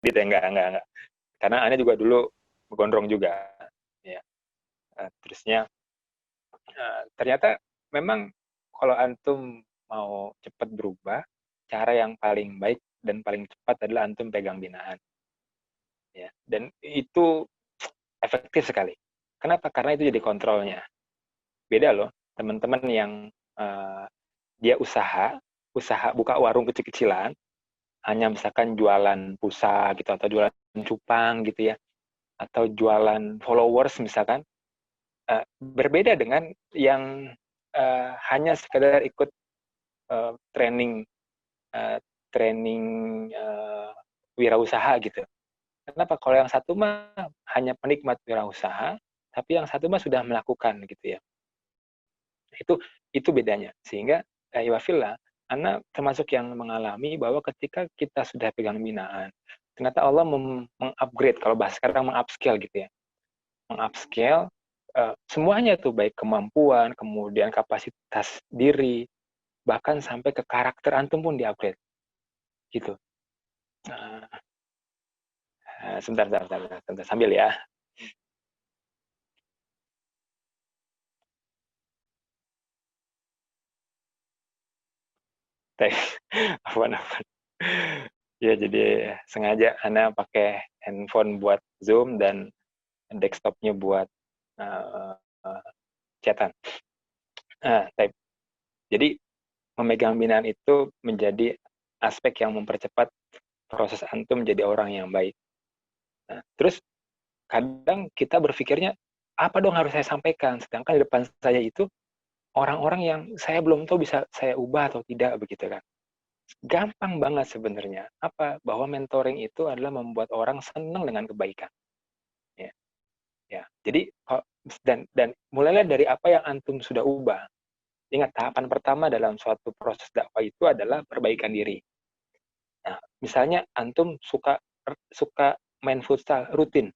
gitu ya, enggak. Karena Anda juga dulu gondrong juga, ya. Terusnya ternyata memang kalau antum mau cepat berubah, cara yang paling baik dan paling cepat adalah antum pegang binaan, ya. Dan itu efektif sekali. Kenapa? Karena itu jadi kontrolnya. Beda loh, teman-teman yang uh, dia usaha buka warung kecil-kecilan, hanya misalkan jualan pulsa gitu atau jualan cupang gitu ya, atau jualan followers misalkan, berbeda dengan yang hanya sekedar ikut training uh, training uh, wirausaha gitu. Kenapa? Kalau yang satu mah hanya penikmat wirausaha, tapi yang satu mah sudah melakukan gitu ya. Itu bedanya. Sehingga ya wafillah, Anda termasuk yang mengalami bahwa ketika kita sudah pegang binaan, ternyata Allah mengupgrade, kalau bahas sekarang mengupscale gitu ya. Mengupscale semuanya tuh, baik kemampuan, kemudian kapasitas diri, bahkan sampai ke karakter antum pun di-upgrade. Gitu. Sebentar, sambil ya. Afwan. Ya, jadi sengaja Anda pakai handphone buat Zoom dan desktopnya buat uh, uh, chatan. Jadi memegang binaan itu menjadi aspek yang mempercepat proses antum menjadi orang yang baik. Nah, terus kadang kita berpikirnya, apa dong harus saya sampaikan? Sedangkan di depan saya itu orang-orang yang saya belum tahu bisa saya ubah atau tidak, begitu kan. Gampang banget sebenarnya. Apa? Bahwa mentoring itu adalah membuat orang senang dengan kebaikan. Ya, ya. Jadi dan mulailah dari apa yang antum sudah ubah. Ingat, tahapan pertama dalam suatu proses dakwah itu adalah perbaikan diri. Nah, misalnya antum suka suka main futsal rutin,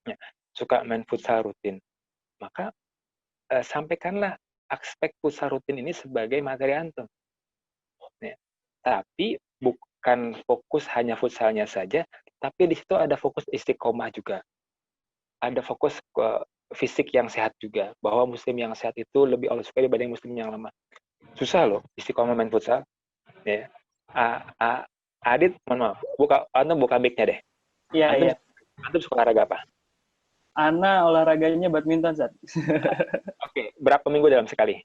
ya, suka main futsal rutin, maka sampaikanlah aspek futsal rutin ini sebagai materi antum. Ya. Tapi bukan fokus hanya futsalnya saja, tapi di situ ada fokus istiqomah juga. Ada fokus ke fisik yang sehat juga, bahwa muslim yang sehat itu lebih Allah suka dibanding muslim yang lemah. Susah loh istiqomah main futsal. Ya. Adit, mohon maaf, antum buka mic-nya deh. Iya, Antum, iya. antum suka olahraga apa? Ana olahraganya badminton, Sat. Oke, berapa minggu dalam sekali?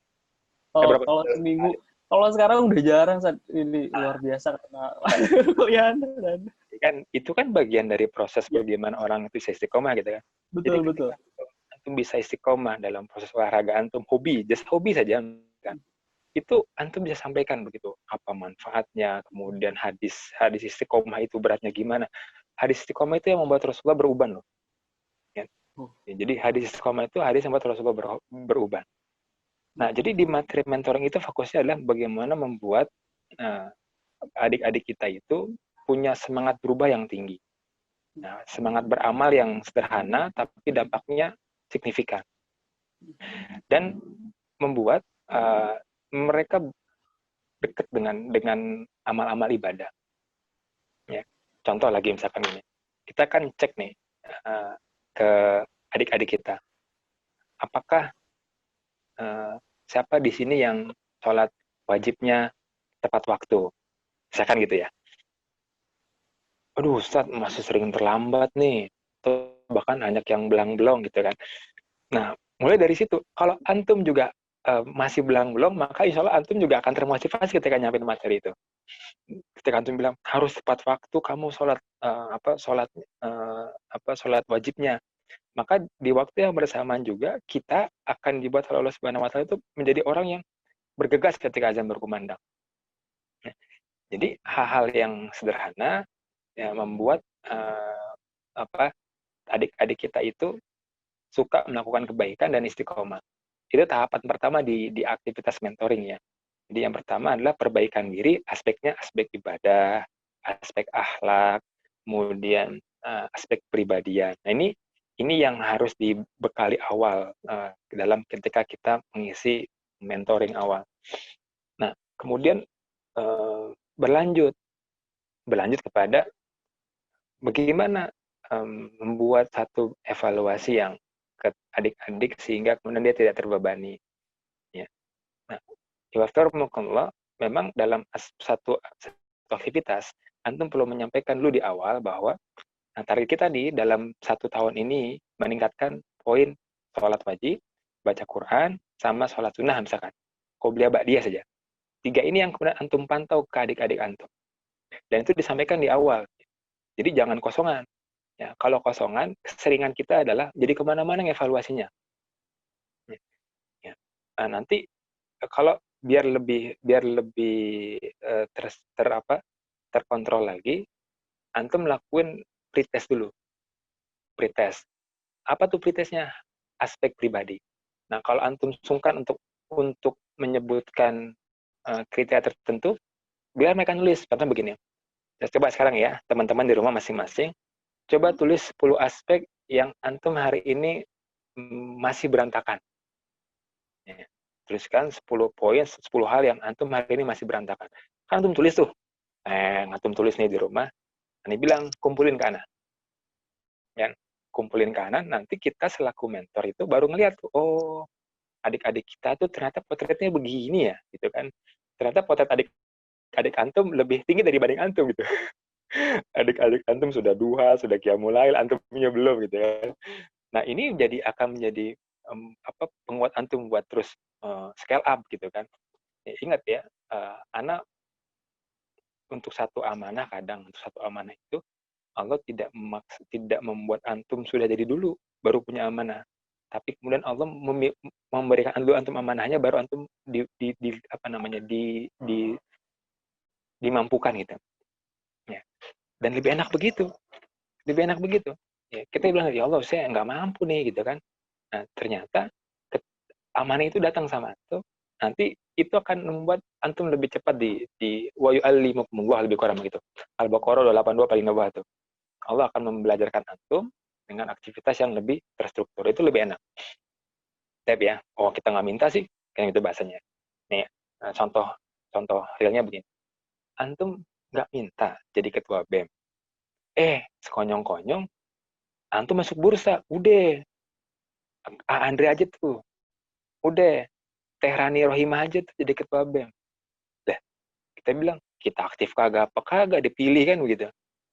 Oh, Berapa kalau minggu dalam seminggu, sekali? kalau sekarang udah jarang, Sat. Ini luar Ah, biasa karena kuliah dan kan itu kan bagian dari proses ya, bagaimana orang itu bisa istiqomah gitu kan. Jadi betul ketika betul. antum bisa istiqomah dalam proses olahraga antum, hobi, just hobi saja kan. Itu antum bisa sampaikan begitu, apa manfaatnya, kemudian hadis hadis istiqomah itu beratnya gimana. Hadis istiqomah itu yang membuat Rasulullah berubah loh. Ya. Jadi hadis istiqomah itu hadis yang membuat Rasulullah berubah. Nah, jadi di materi mentoring itu fokusnya adalah bagaimana membuat adik-adik kita itu punya semangat berubah yang tinggi. Nah, semangat beramal yang sederhana tapi dampaknya signifikan. Dan membuat mereka dekat dengan amal-amal ibadah. Ya. Contoh lagi misalkan ini, kita kan cek nih ke adik-adik kita, apakah siapa di sini yang sholat wajibnya tepat waktu, misalkan gitu ya. Aduh, Ustaz masih sering terlambat nih, atau bahkan banyak yang belang-belong gitu kan. Nah, mulai dari situ, kalau antum juga masih belang-belong, maka insya Allah antum juga akan termotivasi ketika nyampein materi itu. Ketika antum bilang harus tepat waktu kamu sholat sholat wajibnya, maka di waktu yang bersamaan juga kita akan dibuat oleh Allah Subhanahu Wa Taala itu menjadi orang yang bergegas ketika azan berkumandang. Nah, jadi hal-hal yang sederhana ya membuat apa adik-adik kita itu suka melakukan kebaikan dan istiqomah. Itu tahapan pertama di aktivitas mentoring ya. Jadi yang pertama adalah perbaikan diri, aspeknya aspek ibadah, aspek akhlak, kemudian aspek pribadian. Nah, ini yang harus dibekali awal dalam ketika kita mengisi mentoring awal. Nah, kemudian berlanjut kepada bagaimana membuat satu evaluasi yang ke adik-adik sehingga kemudian dia tidak terbebani. Ya. Nah, Iwafirmukumullah, memang dalam satu aktivitas, antum perlu menyampaikan dulu di awal bahwa target kita dalam 1 tahun ini meningkatkan poin sholat wajib, baca Quran, sama sholat sunnah misalkan. Qobliyah ba'diyah saja. 3 ini yang kemudian antum pantau ke adik-adik antum. Dan itu disampaikan di awal. Jadi jangan kosongan. Ya, kalau kosongan, keseringan kita adalah jadi kemana-mana ngevaluasinya. Ya. Nah, nanti kalau biar lebih terkontrol lagi, antum lakuin pretest dulu. Pretest. Apa tuh pretestnya? Aspek pribadi. Nah, kalau antum sungkan untuk menyebutkan kriteria tertentu, biar mereka nulis. Contoh begini. Coba sekarang ya, teman-teman di rumah masing-masing, coba tulis 10 aspek yang antum hari ini masih berantakan. Ya. Tuliskan 10 poin, 10 hal yang antum hari ini masih berantakan. Kan antum tulis tuh. Antum tulis nih di rumah. Ini bilang, kumpulin ke anak. Ya, kumpulin ke anak, nanti kita selaku mentor itu baru ngeliat tuh, oh, adik-adik kita tuh ternyata potretnya begini ya, gitu kan. Ternyata potret adik antum lebih tinggi dibanding antum gitu. Adik-adik antum sudah duha, sudah qiyamul lail, antumnya belum gitu kan. Nah, ini akan menjadi penguat antum buat terus scale up gitu kan. Ya, ingat ya, anak untuk satu amanah itu Allah tidak membuat antum sudah jadi dulu baru punya amanah. Tapi kemudian Allah memberikan antum amanahnya baru antum dimampukan gitu. Ya. Dan lebih enak begitu. Ya, kita bilang, ya Allah, saya nggak mampu nih, gitu kan. Nah, ternyata amanah itu datang sama antum, nanti itu akan membuat antum lebih cepat di wa yu'allimukumullah, lebih kurang begitu. Al-Baqarah 82 paling bawah tuh. Allah akan membelajarkan antum dengan aktivitas yang lebih terstruktur. Itu lebih enak. Tapi ya, oh kita nggak minta sih, kayak gitu bahasanya. Nih, contoh realnya begini. Antum nggak minta jadi ketua BEM. Sekonyong-konyong, antum masuk bursa, udah. Andre aja tuh, udah. Teh Rani Rohimah aja tuh jadi ketua BEM. Lah, kita bilang, kita aktif kagak dipilih kan begitu.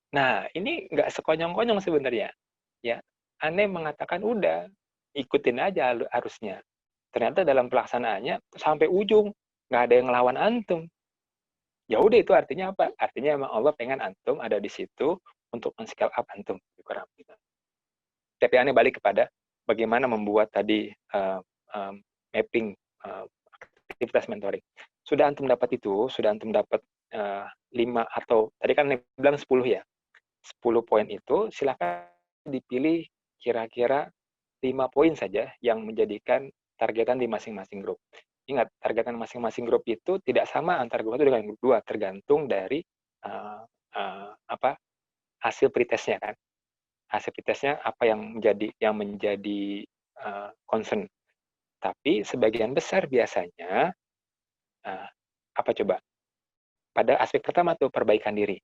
Nah, ini nggak sekonyong-konyong sebenarnya. Ya, aneh mengatakan udah, ikutin aja harusnya. Ternyata dalam pelaksanaannya sampai ujung nggak ada yang ngelawan antum. Ya udah, itu artinya apa? Artinya emang Allah pengen antum ada di situ untuk men-scale up antum. Kurang gitu. Tapi aneh balik kepada bagaimana membuat tadi mapping aktivitas mentoring. Sudah antum dapat 5 atau tadi kan bilang 10 ya. 10 poin itu silakan dipilih kira-kira 5 poin saja yang menjadikan targetan di masing-masing grup. Ingat, targetan masing-masing grup itu tidak sama antara grup 1 dengan grup 2, tergantung dari hasil pretestnya kan. Hasil pretestnya apa yang menjadi concern. Tapi sebagian besar biasanya apa coba? Pada aspek pertama tuh perbaikan diri.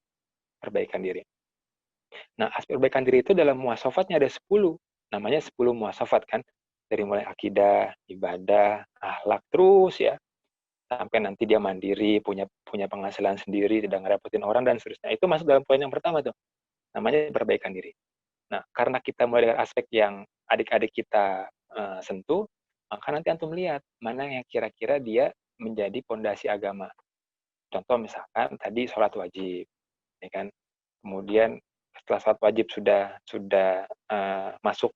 Nah, aspek perbaikan diri itu dalam muasafatnya ada 10. Namanya 10 muasafat kan. Dari mulai akidah, ibadah, akhlak terus ya. Sampai nanti dia mandiri, punya penghasilan sendiri, tidak ngerepotin orang dan seterusnya. Itu masuk dalam poin yang pertama tuh. Namanya perbaikan diri. Nah, karena kita mulai dari aspek yang adik-adik kita sentuh, maka nanti antum lihat mana yang kira-kira dia menjadi pondasi agama. Contoh misalkan tadi sholat wajib, ya kan. Kemudian setelah sholat wajib sudah masuk,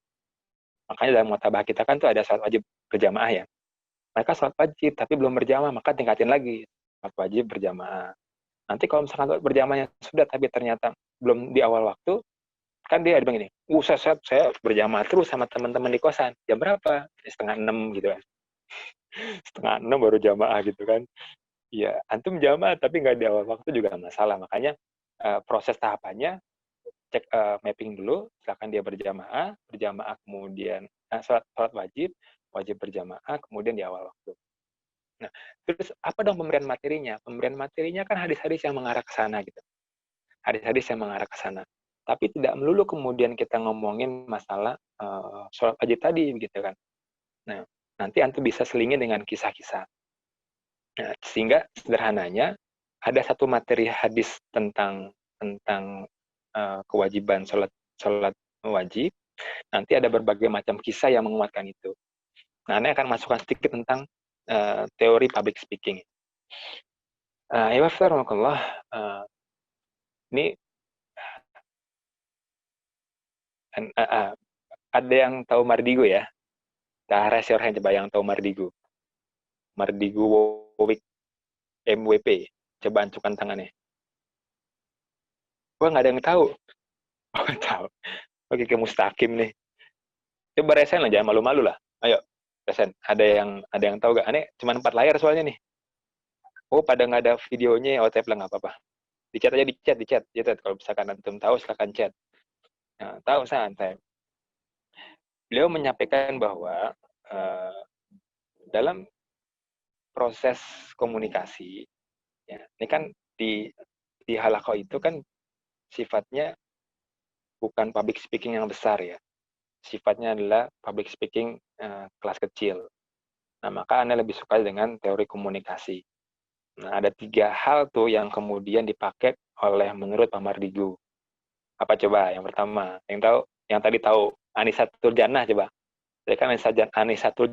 makanya dalam mutabah kita kan tuh ada sholat wajib berjamaah ya. Mereka sholat wajib tapi belum berjamaah, maka tingkatin lagi sholat wajib berjamaah. Nanti kalau misalkan berjamaahnya sudah tapi ternyata belum di awal waktu, kan dia ada begini, saya berjamaah terus sama teman-teman di kosan. Jam berapa? 5:30 gitu kan. 5:30 baru jamaah gitu kan. Ya, antum jamaah tapi nggak di awal waktu juga masalah. Makanya proses tahapannya cek mapping dulu, silakan dia berjamaah kemudian sholat wajib berjamaah, kemudian di awal waktu. Nah, terus apa dong pemberian materinya? Pemberian materinya kan hadis-hadis yang mengarah ke sana gitu. Hadis-hadis yang mengarah ke sana. Tapi tidak melulu kemudian kita ngomongin masalah sholat wajib tadi, begitu kan. Nah, nanti antum bisa selingi dengan kisah-kisah. Nah, sehingga sederhananya ada satu materi hadis tentang kewajiban sholat wajib. Nanti ada berbagai macam kisah yang menguatkan itu. Nah, Anda akan masukkan sedikit tentang teori public speaking. Ya, Wafirullah, ini ada yang tahu Mardigo ya? Raise your hand coba yang tahu Mardigo. Mardigo Wowik MWP. Coba ancukan tangannya. Wah, nggak ada yang tahu. Oh, tahu. Oke, ke Mustaqim nih. Coba resen lah, jangan malu-malu lah. Ayo, resen. Ada yang tahu gak? Aneh, cuma 4 layar soalnya nih. Oh, pada nggak ada videonya, OTP lah nggak apa-apa. Di chat aja, di chat. Kalau misalkan antum tahu, silakan chat. Nah, tahu santai. Beliau menyampaikan bahwa dalam proses komunikasi, ya, ini kan di halaqah itu kan sifatnya bukan public speaking yang besar ya. Sifatnya adalah public speaking kelas kecil. Nah, maka Anda lebih suka dengan teori komunikasi. Nah, ada 3 hal tuh yang kemudian dipakai oleh menurut Pak Mardigu. Apa coba? Yang pertama, yang tadi tahu Anisatul Jannah coba. Jadi kan Anisatul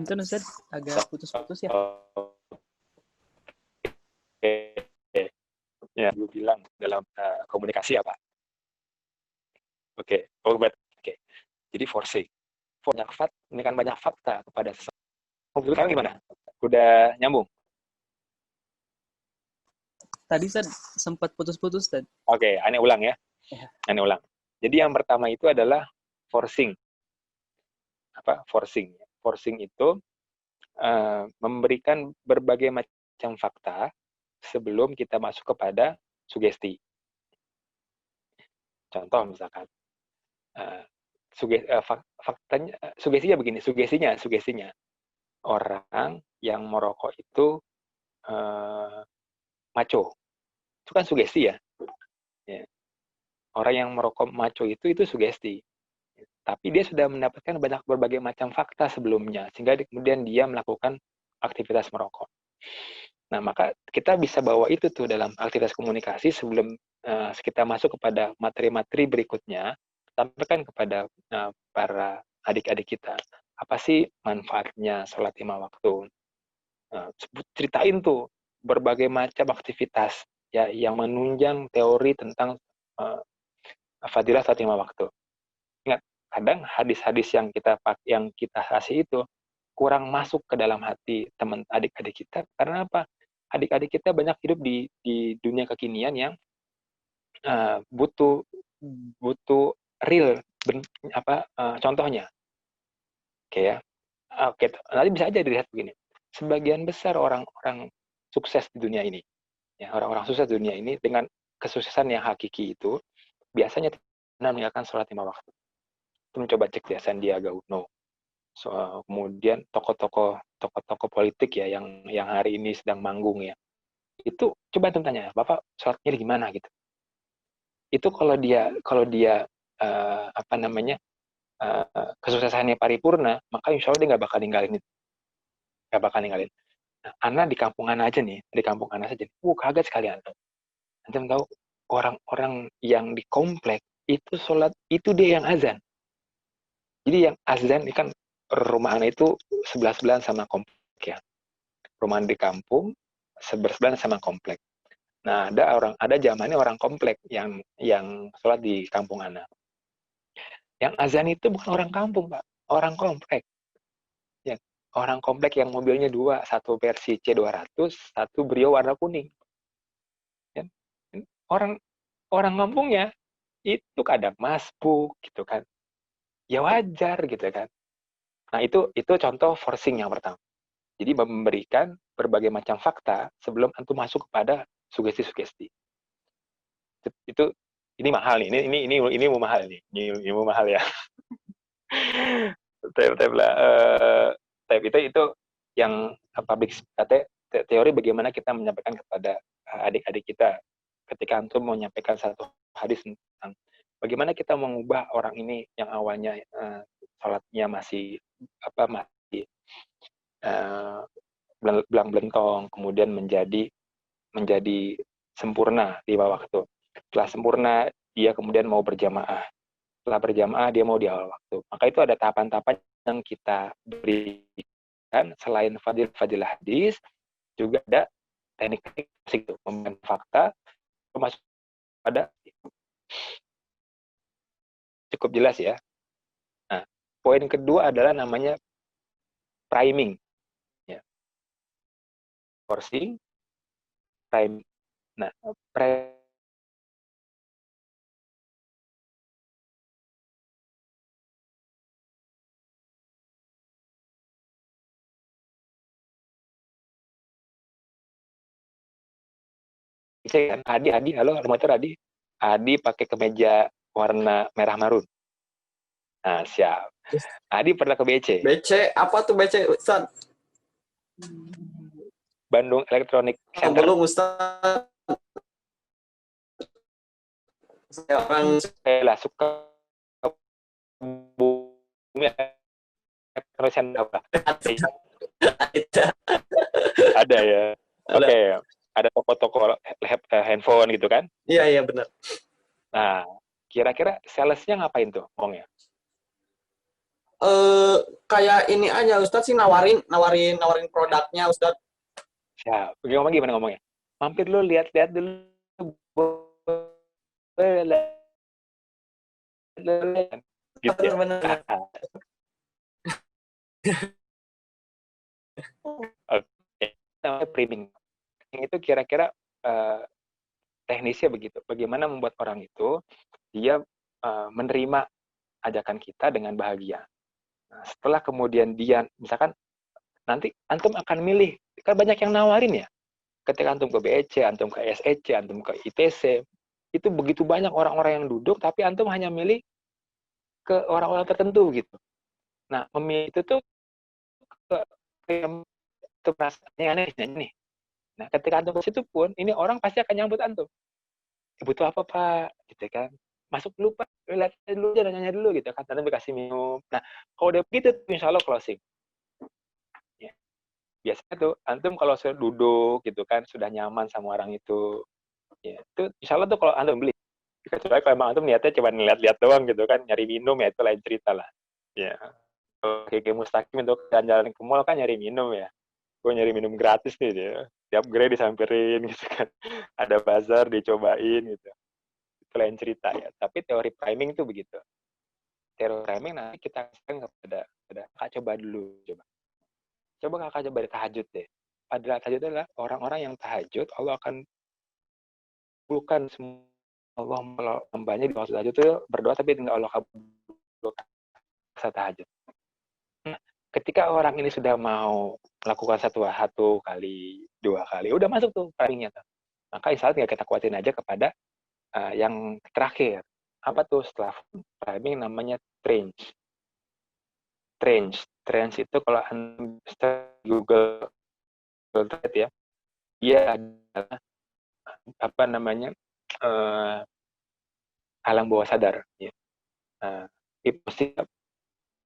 Punten Ustaz, agak putus-putus ya. Ya, gue bilang dalam komunikasi apa? Oke. Jadi forcing. Banyak fakta kepada seseorang. Menurut kamu gimana? Udah nyambung? Tadi Ustaz sempat putus-putus Ustaz. Oke, aneh ulang ya. Aneh ulang. Jadi yang pertama itu adalah forcing. Forcing. Forcing itu memberikan berbagai macam fakta sebelum kita masuk kepada sugesti. Contoh misalkan, sugestinya orang yang merokok itu maco. Itu kan sugesti ya. Orang yang merokok maco itu sugesti. Tapi dia sudah mendapatkan berbagai macam fakta sebelumnya, sehingga kemudian dia melakukan aktivitas merokok. Nah, maka kita bisa bawa itu tuh dalam aktivitas komunikasi sebelum kita masuk kepada materi-materi berikutnya, sampaikan kepada para adik-adik kita. Apa sih manfaatnya sholat 5 waktu? Ceritain tuh berbagai macam aktivitas ya yang menunjang teori tentang fadilah sholat 5 waktu. Ingat, kadang hadis-hadis yang kita kasih itu kurang masuk ke dalam hati teman adik-adik kita karena apa? Adik-adik kita banyak hidup di dunia kekinian yang butuh real contohnya. Oke ya. Oke, nanti bisa aja dilihat begini. Sebagian besar orang-orang sukses di dunia ini, ya, orang-orang sukses di dunia ini dengan kesuksesan yang hakiki itu biasanya meninggalkan sholat 5 waktu. Coba cek ya Sandiaga Uno. Kemudian tokoh-tokoh politik ya yang hari ini sedang manggung ya. Itu coba tanya, Bapak sholatnya gimana gitu. Itu kalau dia kesuksesannya paripurna, maka insya Allah dia nggak bakal ninggalin itu. Nggak bakal ninggalin. Nah, Ana di kampung Ana aja nih, di kampung Ana saja. Kaget sekali Antum. Antum tahu orang-orang yang di komplek itu sholat, itu dia yang azan. Jadi yang azan ini kan rumah Ana itu sebelah-sebelahan sama komplek ya. Rumah di kampung sebelah-sebelahan sama komplek. Nah, ada zamannya orang komplek yang sholat di kampung Ana. Yang azan itu bukan orang kampung, Pak. Orang komplek. Ya, orang komplek yang mobilnya 2, satu versi C200, satu Brio warna kuning. Ya. Orang kampungnya itu kadang masbuk gitu kan. Ya wajar gitu kan. Nah, itu contoh forcing yang pertama. Jadi memberikan berbagai macam fakta sebelum antum masuk kepada sugesti-sugesti. Itu ini mahal nih. Ini mau mahal nih. Ini mau mahal ya. Tab lah. Tab itu yang public teori bagaimana kita menyampaikan kepada adik-adik kita ketika antum mau menyampaikan satu hadis tentang bagaimana kita mengubah orang ini yang awalnya salatnya masih belang belentong, kemudian menjadi sempurna di waktu. Setelah sempurna, dia kemudian mau berjamaah. Setelah berjamaah, dia mau di awal waktu. Maka itu ada tahapan-tahapan yang kita berikan selain fadilah hadis, juga ada teknik-teknik itu, memberikan fakta, termasuk pada cukup jelas ya. Nah, poin kedua adalah namanya priming. Ya. Forcing, priming. Nah, kan Adi, halo motor Adi. Adi pakai kemeja warna merah marun. Nah, siap. Adi pernah ke BC. BC, apa tuh BC, Ustaz? Bandung Electronic Center. Belum, Ustaz. Saya orang Saya suka bumi Electronic apa? Ada ya. Oke. Okay. Ada toko-toko handphone gitu kan? Iya, benar. Nah, kira-kira salesnya ngapain tuh ngomongnya? Kayak ini aja Ustadz sih nawarin produknya Ustadz. Ya, gimana ngomongnya? Mampir lu lihat-lihat dulu. Gitu ya. Benar. Oke, namanya priming. Itu kira-kira teknisnya begitu. Bagaimana membuat orang itu dia menerima ajakan kita dengan bahagia. Nah, setelah kemudian dia, misalkan nanti antum akan milih, kan banyak yang nawarin ya. Ketika antum ke BEC, antum ke SEC, antum ke ITC, itu begitu banyak orang-orang yang duduk, tapi antum hanya milih ke orang-orang tertentu gitu. Nah, memilih itu tuh itu perasaannya aneh nih. Nah, ketika antum ke situ pun, ini orang pasti akan nyambut antum. Butuh apa, Pak? Gitu kan. Masuk dulu, Pak. Lihat dulu aja, nanya dulu gitu kan. Nanti dikasih minum. Nah, kalau udah begitu, insya Allah closing. Ya. Biasanya tuh, antum kalau sudah duduk gitu kan, sudah nyaman sama orang itu, ya, itu insya Allah tuh kalau antum beli. Kecuali kalau emang antum niatnya cuma lihat-lihat doang gitu kan, nyari minum ya itu lain cerita lah. Ya. Kalau kayak Mustaqim itu jalan-jalan ke mall kan nyari minum ya. Gue nyari minum gratis nih dia. Tiap gerai disamperin gitu kan. Ada bazar dicobain gitu. Itu lain cerita ya. Tapi teori priming itu begitu. Teori priming nanti kita kasihkan kepada Kak, coba dulu. Coba Kakak coba tahajud deh. Adalah tahajud adalah orang-orang yang tahajud, Allah akan bukan semua Allah hambanya di waktu tahajud itu berdoa tapi tinggal Allah kabulkan saat tahajud. Nah, ketika orang ini sudah mau melakukan satu kali, 2 kali, udah masuk tuh primingnya tuh. Maka insya Allah tinggal kita kuatin aja kepada yang terakhir. Apa tuh setelah priming namanya trench. Trench itu kalau Google Translate ya, dia adalah apa namanya alam bawah sadar. Ya. Hipnosis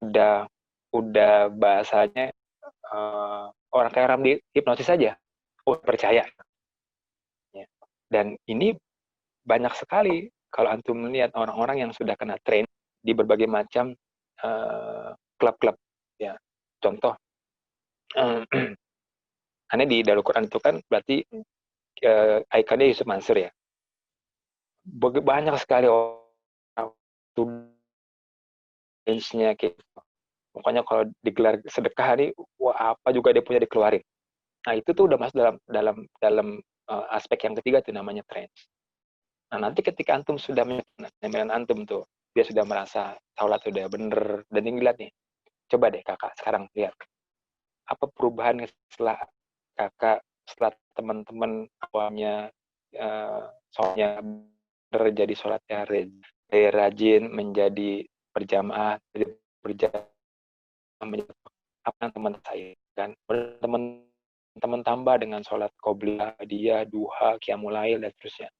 udah bahasanya orang kayak orang di hipnosis saja, percaya. Ya. Dan ini banyak sekali kalau antum melihat orang-orang yang sudah kena train di berbagai macam klub-klub. Ya. Contoh, karena di Darul Quran itu kan berarti ikonnya Yusuf Mansur ya. Banyak sekali orang students-nya gitu. Pokoknya kalau digelar sedekah nih, wah apa juga dia punya dikeluarin. Nah itu tuh udah masuk dalam aspek yang ketiga tuh namanya trends. Nah, nanti ketika antum sudah menyempurnakan antum tuh, dia sudah merasa sholat sudah bener, dan ini lihat nih, coba deh kakak sekarang lihat, apa perubahan setelah kakak, setelah teman-teman awalnya sholatnya bener, jadi sholatnya rajin, menjadi berjamaah, jadi berjamaah, apa yang teman saya kan, teman-teman tambah dengan sholat qobliyah, dia duha, qiyamul lail, dan seterusnya.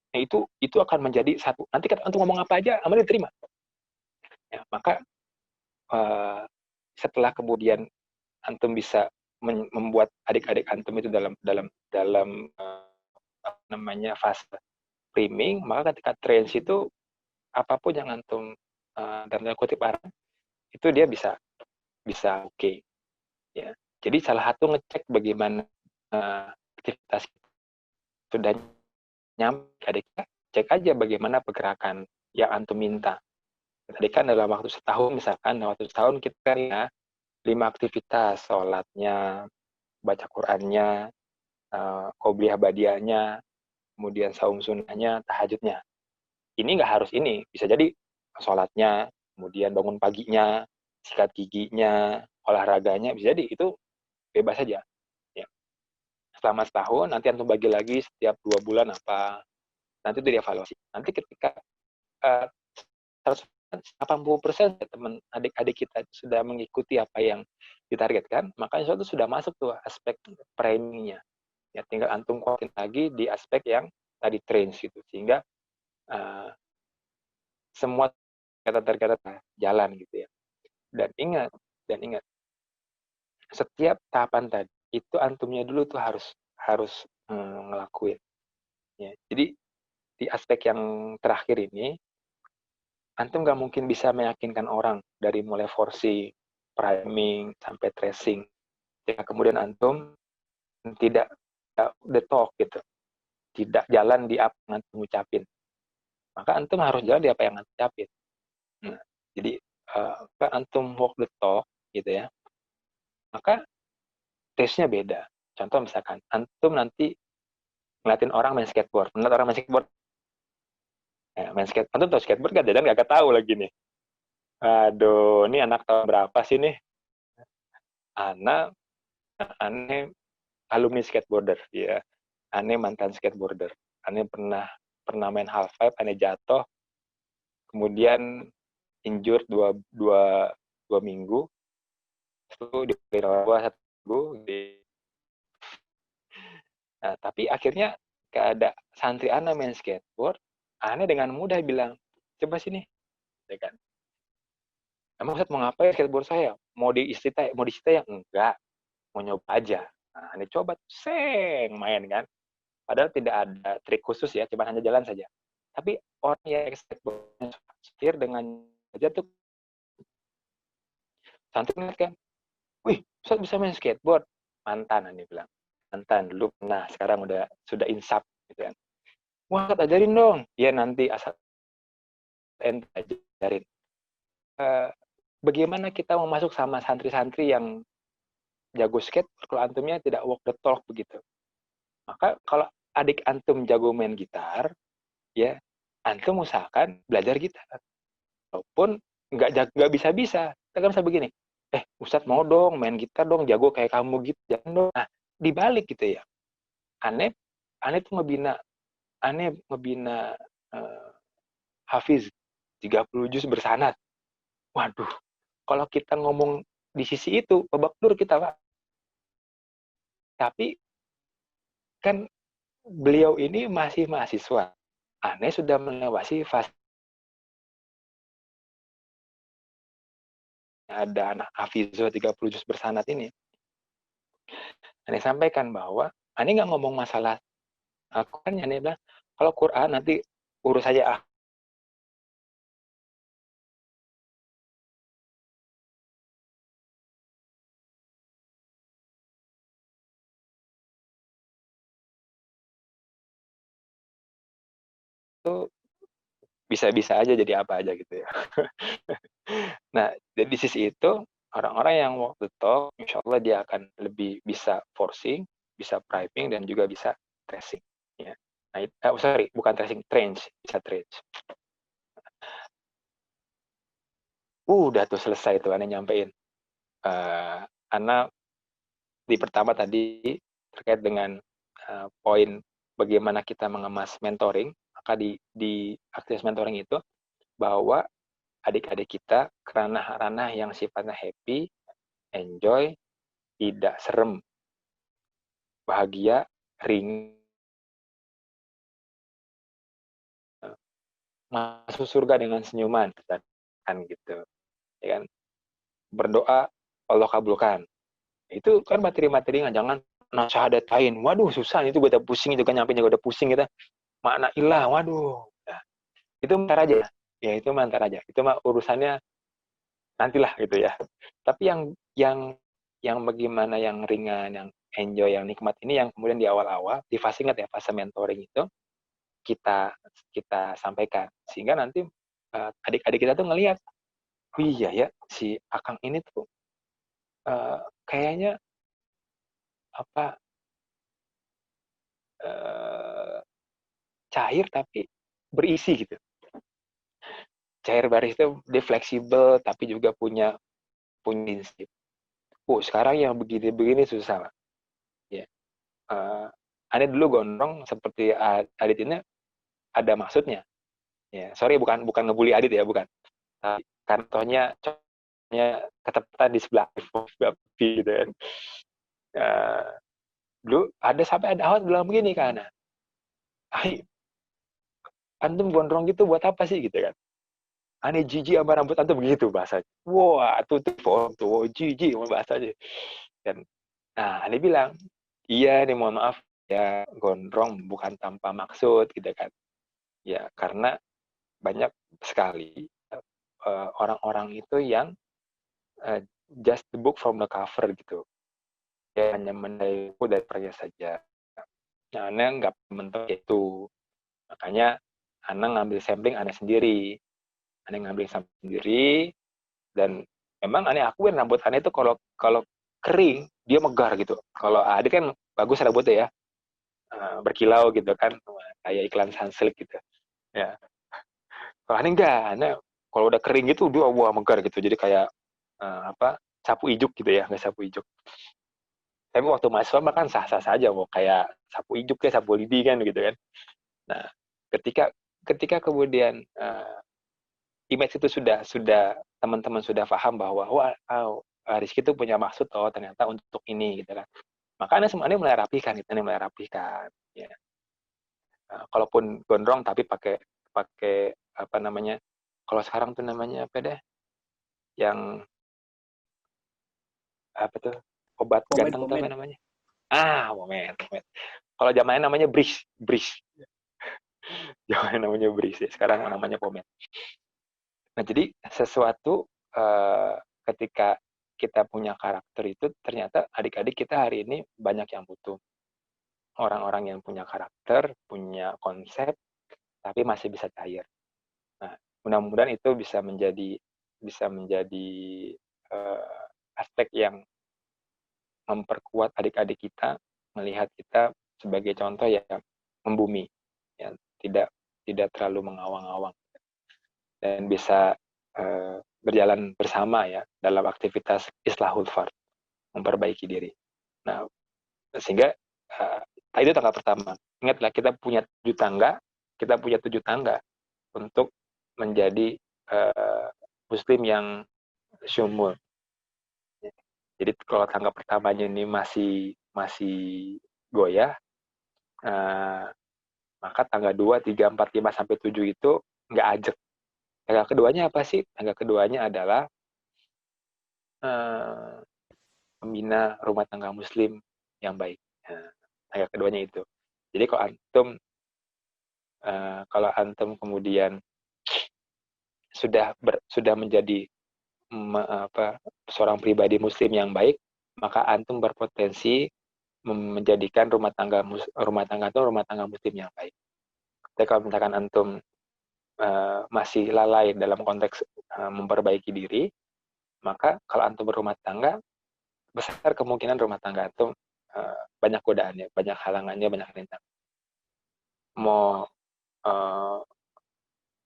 Nah, itu akan menjadi satu. Nanti kan antum ngomong apa aja, amal diterima. Ya, maka setelah kemudian antum bisa membuat adik-adik antum itu dalam apa namanya fase priming, maka ketika trans itu apapun yang antum dalam tanda kutip itu dia bisa oke. Ya. Jadi salah satu ngecek bagaimana aktivitas sudah nyampe adiknya, cek aja bagaimana pergerakan yang antum minta. Tadi kan dalam waktu setahun, misalkan dalam waktu setahun kita ya 5 aktivitas, sholatnya, baca Qur'annya, qobliyah badiahnya, kemudian saum sunnahnya, tahajudnya. Ini nggak harus ini, bisa jadi sholatnya, kemudian bangun paginya, sikat giginya, olahraganya, bisa jadi itu bebas saja. Ya. Selama setahun, nanti antum bagi lagi setiap 2 bulan apa, nanti itu dievaluasi. Nanti ketika 80% teman adik-adik kita sudah mengikuti apa yang ditargetkan, maka itu sudah masuk tuh aspek framing-nya. Ya, tinggal antum kuatin lagi di aspek yang tadi train gitu, sehingga semua kata-kata jalan gitu ya. Dan ingat, setiap tahapan tadi itu antumnya dulu tuh harus ngelakuin. Ya. Jadi di aspek yang terakhir ini, antum nggak mungkin bisa meyakinkan orang dari mulai forcing, priming, sampai tracing. Ya, kemudian antum tidak the talk gitu, tidak jalan di apa yang antum ucapin. Maka antum harus jalan di apa yang antum ucapin. Nah, jadi antum walk the talk gitu ya, maka taste-nya beda. Contoh misalkan, antum nanti ngeliatin orang main skateboard, ngeliat orang main skateboard, ya, antum tahu skateboard kan, dan nggak tahu lagi nih. Aduh, ini anak tahun berapa sih nih? Anak aneh alumni skateboarder, ya. Aneh mantan skateboarder. Aneh pernah main half pipe, aneh jatuh, kemudian injured dua minggu, itu dirawat 1 minggu. Nah, tapi akhirnya ada santri aneh main skateboard, aneh dengan mudah bilang, coba sini, ya kan? Emang Ustaz mau ngapain skateboard saya? Mau disita ya? Enggak, mau nyoba aja. Nah, aneh coba, main kan. Padahal tidak ada trik khusus ya, cuma hanya jalan saja. Tapi orang yang skateboard setir dengan aja tuh santri ngeliat kan, wih, Ustaz bisa main skateboard. Mantan, aneh bilang. Mantan dulu, nah sekarang sudah insaf gitu kan. Wah, ajarin dong. Ya nanti asal ente ajarin. Bagaimana kita mau masuk sama santri-santri yang jago skate kalau antumnya tidak walk the talk begitu. Maka kalau adik antum jago main gitar, ya antum usahakan belajar gitar. Walaupun nggak bisa-bisa. Kita kan bisa begini, Ustadz mau dong main gitar dong, jago kayak kamu gitu. Jangan dong. Nah, dibalik gitu ya. Aneh tuh ngebina Hafiz 30 juz bersanad. Waduh, kalau kita ngomong di sisi itu, babak belur kita, Pak. Tapi kan beliau ini masih mahasiswa. Aneh sudah melewati fase ada anak Hafizo 30 juz bersanad ini. Aneh sampaikan bahwa Aneh nggak ngomong masalah Al-Quran, Aneh bilang, kalau Quran nanti urus saja itu bisa-bisa aja jadi apa aja gitu ya. Nah, dari sisi itu, orang-orang yang walk the talk, insya Allah dia akan lebih bisa forcing, bisa priming, dan juga bisa tracing. Ya. Nah, sorry, bukan tracing, trench, bisa trench. Udah tuh selesai tuh Ana nyampein. Ana di pertama tadi terkait dengan poin bagaimana kita mengemas mentoring, maka di aktivitas mentoring itu bahwa adik-adik kita ke ranah-ranah yang sifatnya happy, enjoy, tidak serem, bahagia, ring, masuk surga dengan senyuman, kan gitu, ya kan? Berdoa Allah kabulkan. Itu kan materi-materi jangan nasyahadatain. Waduh susah itu, gue udah pusing itu kan, nyampe juga udah pusing kita. Makna ilah, waduh. Nah, itu mentar aja. Ya itu mentar aja. Itu mah urusannya nantilah gitu ya. Tapi yang bagaimana yang ringan, yang enjoy, yang nikmat ini yang kemudian di awal-awal di fase, ingat ya, fase mentoring itu kita kita sampaikan sehingga nanti adik-adik kita tuh ngelihat, oh iya ya si Akang ini tuh kayaknya apa cair tapi berisi gitu. Cair baris itu dia fleksibel tapi juga punya prinsip. Sekarang yang begini-begini susah lah. Ya. Ada dulu gondrong seperti Adit ini ada maksudnya. Ya, sorry bukan ngebully Adit ya, bukan. Tapi kantornya ketepatan di sebelah gitu kan. Dulu ada sampai ada awal bilang begini kan, "Hai, antum gondrong gitu buat apa sih?" gitu kan. "Aneh jijik sama rambut antum," begitu bahasanya. Wah, tuh jijik sama bahasanya. Dan nah, aneh bilang, "Iya nih mohon maaf ya, gondrong bukan tanpa maksud," gitu kan. Ya, karena banyak sekali orang-orang itu yang just the book from the cover gitu. Dia hanya menilai buku dari pernya saja. Nah, Ana nggak mentok itu. Makanya Ana ngambil sampling Ana sendiri. Ana ngambil sampling sendiri, dan memang Ana akuin rambut Ana itu kalau kering dia megar gitu. Kalau Adit kan bagus rambutnya ya, berkilau gitu kan, kayak iklan Sunsilk gitu. Ya. Kalau Ana enggak, Ana kalau udah kering gitu dia wah megar gitu. Jadi kayak sapu ijuk gitu ya, nggak sapu ijuk. Tapi waktu mahasiswa mah kan sah-sah saja, mau kayak sapu ijuk ya, sapu lidi kan gitu kan. Nah, ketika kemudian image itu sudah teman-teman sudah paham bahwa wah Rizky itu punya maksud ternyata untuk ini gitu kan. Makanya semuanya mulai rapikan, mulai rapikan. Ya. Kalaupun gondrong tapi pakai apa namanya? Kalau sekarang tuh namanya apa deh? Yang apa tuh? Obat ganteng tuh apa namanya? Pomade. Kalau zamannya namanya bridge. Zamannya namanya bridge. Sekarang namanya pomade. Nah, jadi sesuatu ketika kita punya karakter itu, ternyata adik-adik kita hari ini banyak yang butuh. Orang-orang yang punya karakter, punya konsep, tapi masih bisa cair. Nah, mudah-mudahan itu bisa menjadi aspek yang memperkuat adik-adik kita, melihat kita sebagai contoh yang membumi, ya, tidak terlalu mengawang-awang, dan bisa berjalan bersama ya dalam aktivitas islahul fard, memperbaiki diri. Nah, sehingga itu tangga pertama. Ingatlah kita punya 7 tangga untuk menjadi muslim yang syumul. Jadi kalau tangga pertamanya ini masih goyah, maka tangga 2, 3, 4, 5 sampai 7 itu nggak ajak. Tangga keduanya apa sih? Tangga keduanya adalah membina rumah tangga muslim yang baik. Tangga keduanya itu. Jadi kalau antum kemudian sudah menjadi seorang pribadi muslim yang baik, maka antum berpotensi menjadikan rumah tangga itu rumah tangga muslim yang baik. Tapi kalau misalkan antum masih lalai dalam konteks memperbaiki diri, maka kalau antum berumah tangga, besar kemungkinan rumah tangga antum banyak godaannya, banyak halangannya, banyak rintangan. mau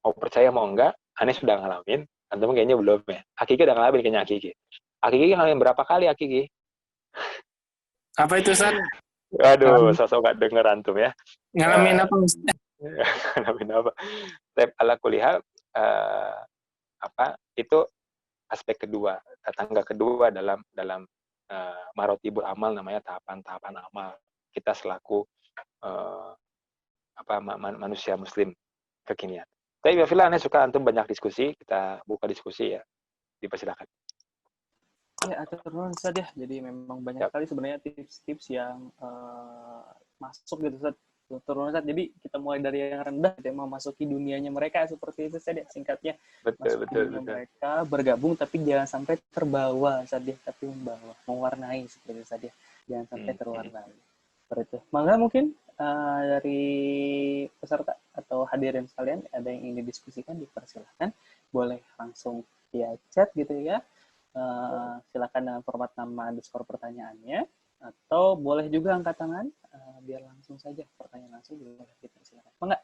mau percaya mau enggak, Ane sudah ngalamin, antum kayaknya belum ya. Akiki udah ngalamin kayaknya Akiki. Akiki ngalamin berapa kali Akiki? Apa itu, Ustaz? Waduh, sosok gak denger antum ya. Ngalamin apa, Ustaz? Ngalamin apa? Tapi ala kulihal, itu aspek kedua, tangga kedua dalam marotibul amal, namanya tahapan-tahapan amal. Kita selaku manusia muslim kekinian. Tapi Bafila, Ane suka antum banyak diskusi, kita buka diskusi ya. Dipersilakan. Ya, atur nuhun Ustaz ya. Jadi memang banyak sekali sebenarnya tips-tips yang masuk gitu Ustaz. Atur nuhun Ustaz. Jadi kita mulai dari yang rendah, kita memasuki dunianya mereka seperti itu Ustaz ya, singkatnya. Betul. Mereka bergabung tapi jangan sampai terbawa Ustaz ya, tapi membawa, mewarnai seperti itu Ustaz ya. Jangan sampai terwarnai. Seperti itu. Maka mungkin dari peserta atau hadirin sekalian ada yang ingin didiskusikan, dipersilakan. Boleh langsung via chat gitu ya. Silakan dengan format nama _ pertanyaannya, atau boleh juga angkat tangan biar langsung saja pertanyaan langsung boleh kita silakan. Enggak?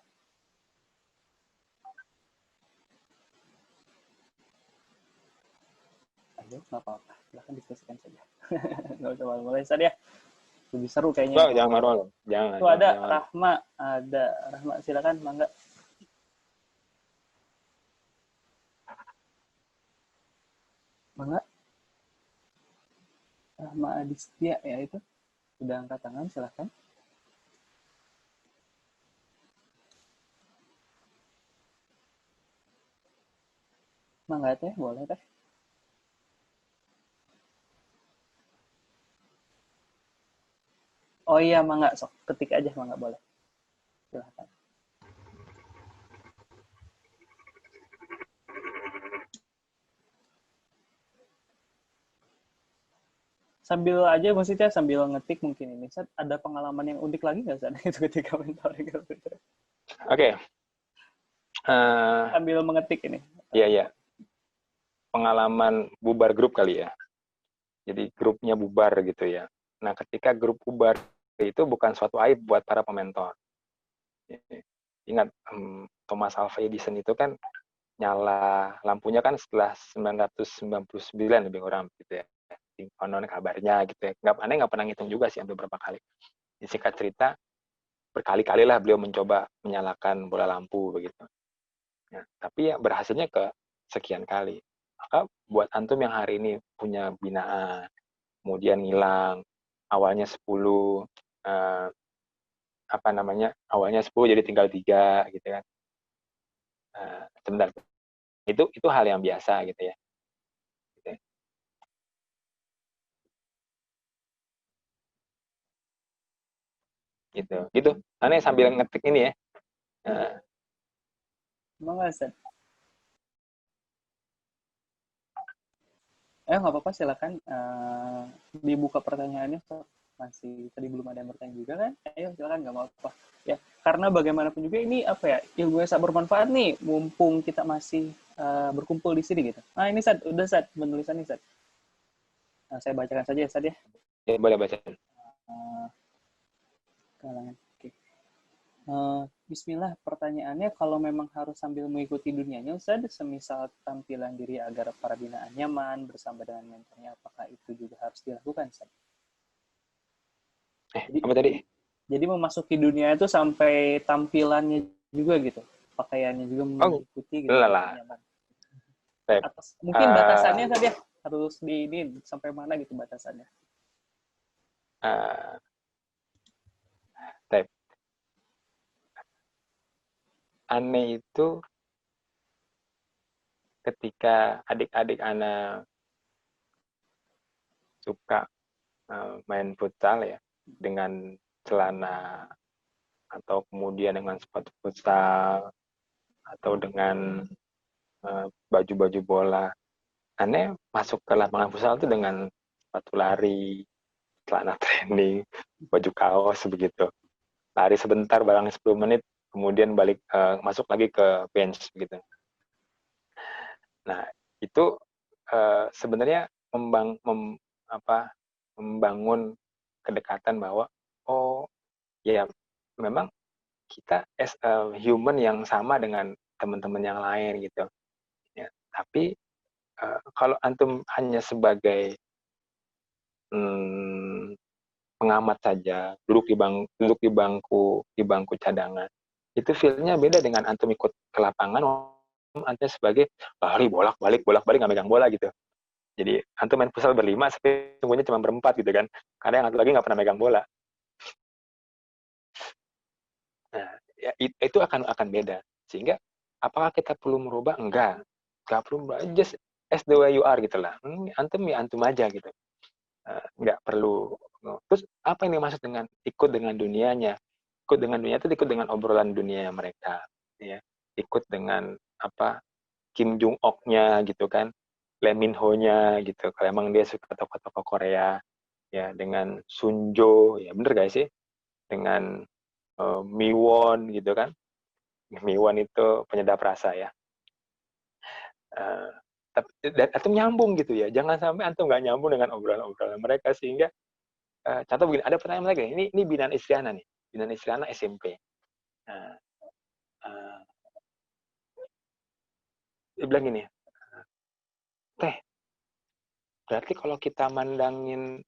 Ayo, nggak apa-apa, silakan diskusikan saja. Nggak usah malu-malu saja ya, lebih seru kayaknya. Jangan malu, jangan. Tuh ada jangan. Rahma, silakan, mangga. Mangga. Rahma Adistia ya itu. Sudah angkat tangan, silakan. Mangga teh, boleh teh. Oh iya, mangga, sok ketik aja, mangga boleh. Silakan. Sambil aja maksudnya sambil ngetik mungkin ini. Set, ada pengalaman yang unik lagi nggak Set? Itu ketika mentor gitu. Oke. Sambil mengetik ini. Iya. Pengalaman bubar grup kali ya. Jadi grupnya bubar gitu ya. Nah, ketika grup bubar itu bukan suatu aib buat para pementor. Ingat, Thomas Alva Edison itu kan nyala lampunya kan setelah 999 lebih kurang gitu ya. Konon kabarnya gitu ya. Nggak pernah ngitung juga sih hampir berapa kali. Di singkat cerita, berkali-kali lah beliau mencoba menyalakan bola lampu begitu. Nah, tapi ya berhasilnya ke sekian kali. Maka buat antum yang hari ini punya binaan, kemudian ngilang, awalnya 10, awalnya 10 jadi tinggal 3 gitu kan. Sebentar. Itu hal yang biasa gitu ya. Gitu. Aneh sambil ngetik ini ya. Mangga Set. Nggak apa-apa, silakan dibuka pertanyaannya. Masih tadi belum ada yang bertanya juga kan? Ayo silakan, nggak apa-apa. Ya, karena bagaimanapun juga ini apa ya, ilmu yang sangat bermanfaat nih, mumpung kita masih berkumpul di sini gitu. Nah ini Sad, udah Sad, penulisan nih Sad. Nah, saya bacakan saja ya Sad ya. Ya boleh baca. Kalangan. Oke. Bismillah, pertanyaannya kalau memang harus sambil mengikuti dunianya Ustaz, semisal tampilan diri agar para binaan nyaman bersama dengan mentornya, apakah itu juga harus dilakukan Ustaz? Apa tadi? Jadi memasuki dunia itu sampai tampilannya juga gitu, pakaiannya juga mengikuti gitu. Nyaman. Atas, mungkin batasannya saja harus ini sampai mana gitu batasannya. Aneh itu ketika adik-adik anak suka main futsal ya dengan celana atau kemudian dengan sepatu futsal atau dengan baju-baju bola, Aneh masuk ke lapangan futsal itu dengan sepatu lari, celana training, baju kaos begitu. Lari sebentar barang 10 menit, kemudian balik masuk lagi ke bench gitu. Nah, itu sebenarnya membangun kedekatan bahwa oh ya memang kita as a human yang sama dengan teman-teman yang lain gitu. Ya, tapi kalau antum hanya sebagai pengamat saja, duduk di bangku cadangan, itu feel-nya beda dengan antum ikut ke lapangan, antum sebagai lari bolak-balik nggak megang bola gitu. Jadi antum main futsal berlima, tapi sungguhnya cuma berempat gitu kan, karena yang satu lagi nggak pernah megang bola. Nah, ya, itu akan beda. Sehingga apakah kita perlu merubah? Enggak perlu merubah. Just as the way you are gitu lah. Antum ya antum aja gitu. Nggak perlu. Terus apa yang dimaksud dengan ikut dengan dunianya? Ikut dengan dunia itu ikut dengan obrolan dunia mereka, ya. Ikut dengan apa Kim Jong Ok-nya gitu kan, Lee Min Ho-nya gitu. Kalau emang dia suka tokoh-tokoh Korea, ya dengan Sunjo, ya bener gak sih? Dengan Miwon gitu kan. Miwon itu penyedap rasa ya. Dan antum nyambung gitu ya. Jangan sampai antum nggak nyambung dengan obrolan-obrolan mereka sehingga contoh begini, ada pertanyaan lagi. Ini binaan Istriana nih. Binaan Istriana SMP. Nah, dia bilang gini, Teh, berarti kalau kita mandangin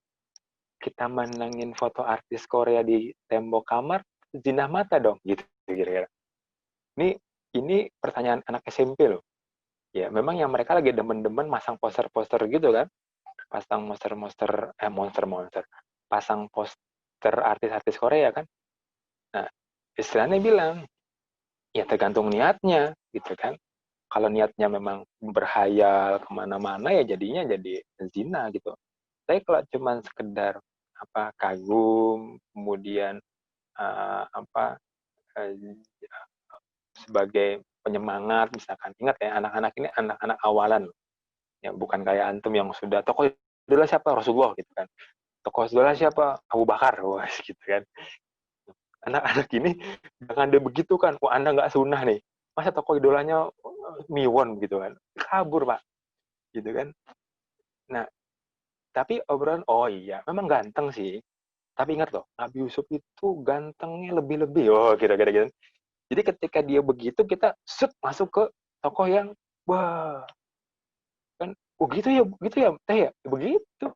foto artis Korea di tembok kamar, zina mata dong, gitu kira-kira. Ini pertanyaan anak SMP loh. Ya, memang yang mereka lagi demen-demen masang poster-poster gitu kan. Pasang monster-monster, pasang poster artis-artis Korea kan. Nah, istilahnya bilang, ya tergantung niatnya gitu kan. Kalau niatnya memang berhayal kemana-mana ya jadinya jadi zina gitu. Tapi kalau cuma sekedar kagum, kemudian sebagai penyemangat misalkan. Ingat ya, anak-anak ini anak-anak awalan. Ya bukan kayak antum yang sudah tokoh idola siapa Rasulullah gitu kan. Tokoh idola siapa Abu Bakar, wah gitu kan. Anak-anak ini jangan ada begitu kan. Wah, Anda nggak sunnah nih. Masa tokoh idolanya Miwon gitu kan. Kabur, Pak. Gitu kan. Nah, tapi obrolan, oh iya, memang ganteng sih. Tapi ingat loh, Nabi Yusuf itu gantengnya lebih-lebih. Oh, kira-kira gitu. Jadi ketika dia begitu, kita masuk ke tokoh yang, wah, kan, oh gitu ya, teh ya, begitu.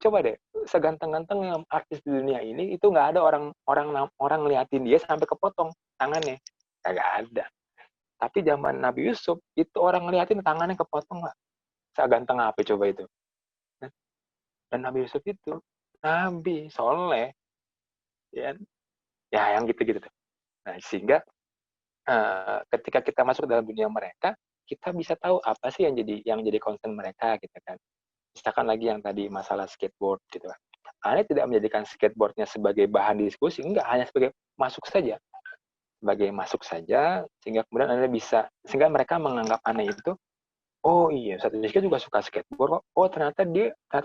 Coba deh, seganteng-ganteng yang artis di dunia ini, itu nggak ada orang ngeliatin dia sampai kepotong tangannya. Nggak ada. Tapi zaman Nabi Yusuf, itu orang ngeliatin tangannya kepotong, Pak. Seganteng apa coba itu? Dan Nabi Yusuf itu, Nabi, soleh. Ya, yang gitu-gitu. Nah, sehingga ketika kita masuk ke dalam dunia mereka, kita bisa tahu apa sih yang jadi concern mereka, gitu kan. Misalkan lagi yang tadi masalah skateboard, gitu kan. Anda tidak menjadikan skateboardnya sebagai bahan diskusi, enggak, hanya sebagai masuk saja. Sebagai masuk saja, sehingga kemudian Anda bisa, sehingga mereka menganggap Anda itu, oh iya, Ustaz Rizky juga suka skateboard kok. Oh ternyata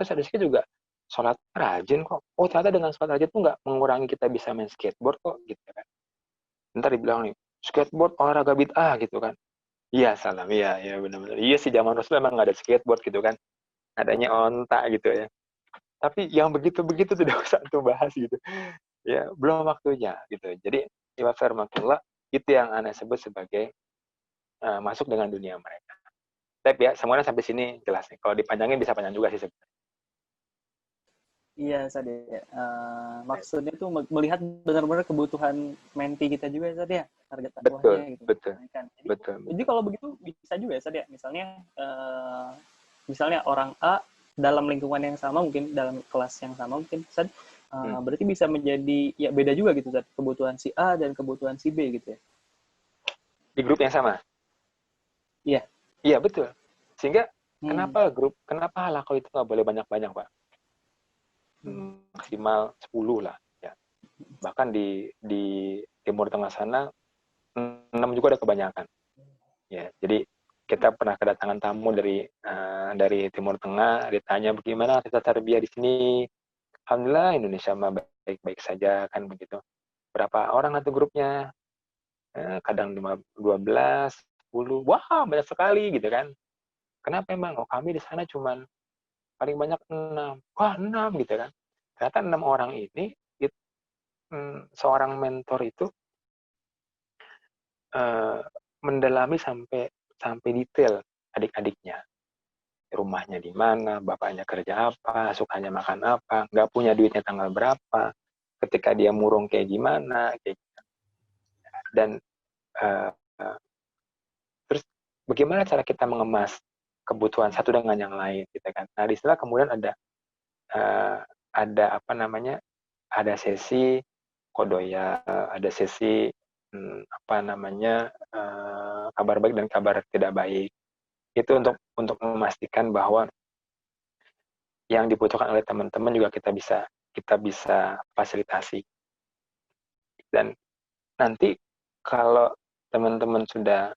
Ustaz Rizky juga sholat rajin kok. Oh ternyata dengan sholat rajin itu nggak mengurangi kita bisa main skateboard kok, gitu kan. Ntar dibilang nih, skateboard olahraga bid'ah gitu kan. Iya, salam. Iya, benar-benar. Iya sih, zaman Rasul emang nggak ada skateboard gitu kan. Adanya onta gitu ya. Tapi yang begitu-begitu tidak usah tuh bahas gitu. Ya, belum waktunya gitu. Jadi, ya firmanullah, itu yang Anda sebut sebagai masuk dengan dunia mereka. Tapi ya, semuanya sampai sini jelas nih. Kalau dipanjangin bisa panjang juga sih sebenarnya. Iya, Sade. Maksudnya tuh melihat benar-benar kebutuhan menti kita juga, Sade ya, target dakwahnya gitu. Jadi kalau begitu bisa juga ya, Sade ya. Misalnya orang A dalam lingkungan yang sama, mungkin dalam kelas yang sama, mungkin Sade, berarti bisa menjadi ya beda juga gitu, Sade. Kebutuhan si A dan kebutuhan si B gitu ya. Di grup yang sama. Iya. Iya, betul. Sehingga kenapa halaqah itu nggak boleh banyak-banyak, Pak? Maksimal 10 lah ya. Bahkan di Timur Tengah sana 6 juga ada kebanyakan. Ya, jadi kita pernah kedatangan tamu dari Timur Tengah, ditanya bagaimana tata tarbiyah di sini. Alhamdulillah Indonesia mah baik-baik saja kan begitu. Berapa orang satu grupnya? Kadang 12, 10. Wah, banyak sekali gitu kan. Kenapa emang? Oh, kami di sana cuman paling banyak 6. Wah, 6 gitu kan. Ternyata 6 orang ini, seorang mentor itu mendalami sampai detail adik-adiknya. Rumahnya di mana, bapaknya kerja apa, sukanya makan apa, nggak punya duitnya tanggal berapa, ketika dia murung kayak gimana, kayak gitu. Dan terus bagaimana cara kita mengemas kebutuhan satu dengan yang lain, gitu kan. Nah, di sana kemudian ada apa namanya, ada sesi kodoya, ada sesi apa namanya, kabar baik dan kabar tidak baik. Itu untuk memastikan bahwa yang dibutuhkan oleh teman-teman juga kita bisa fasilitasi. Dan nanti kalau teman-teman sudah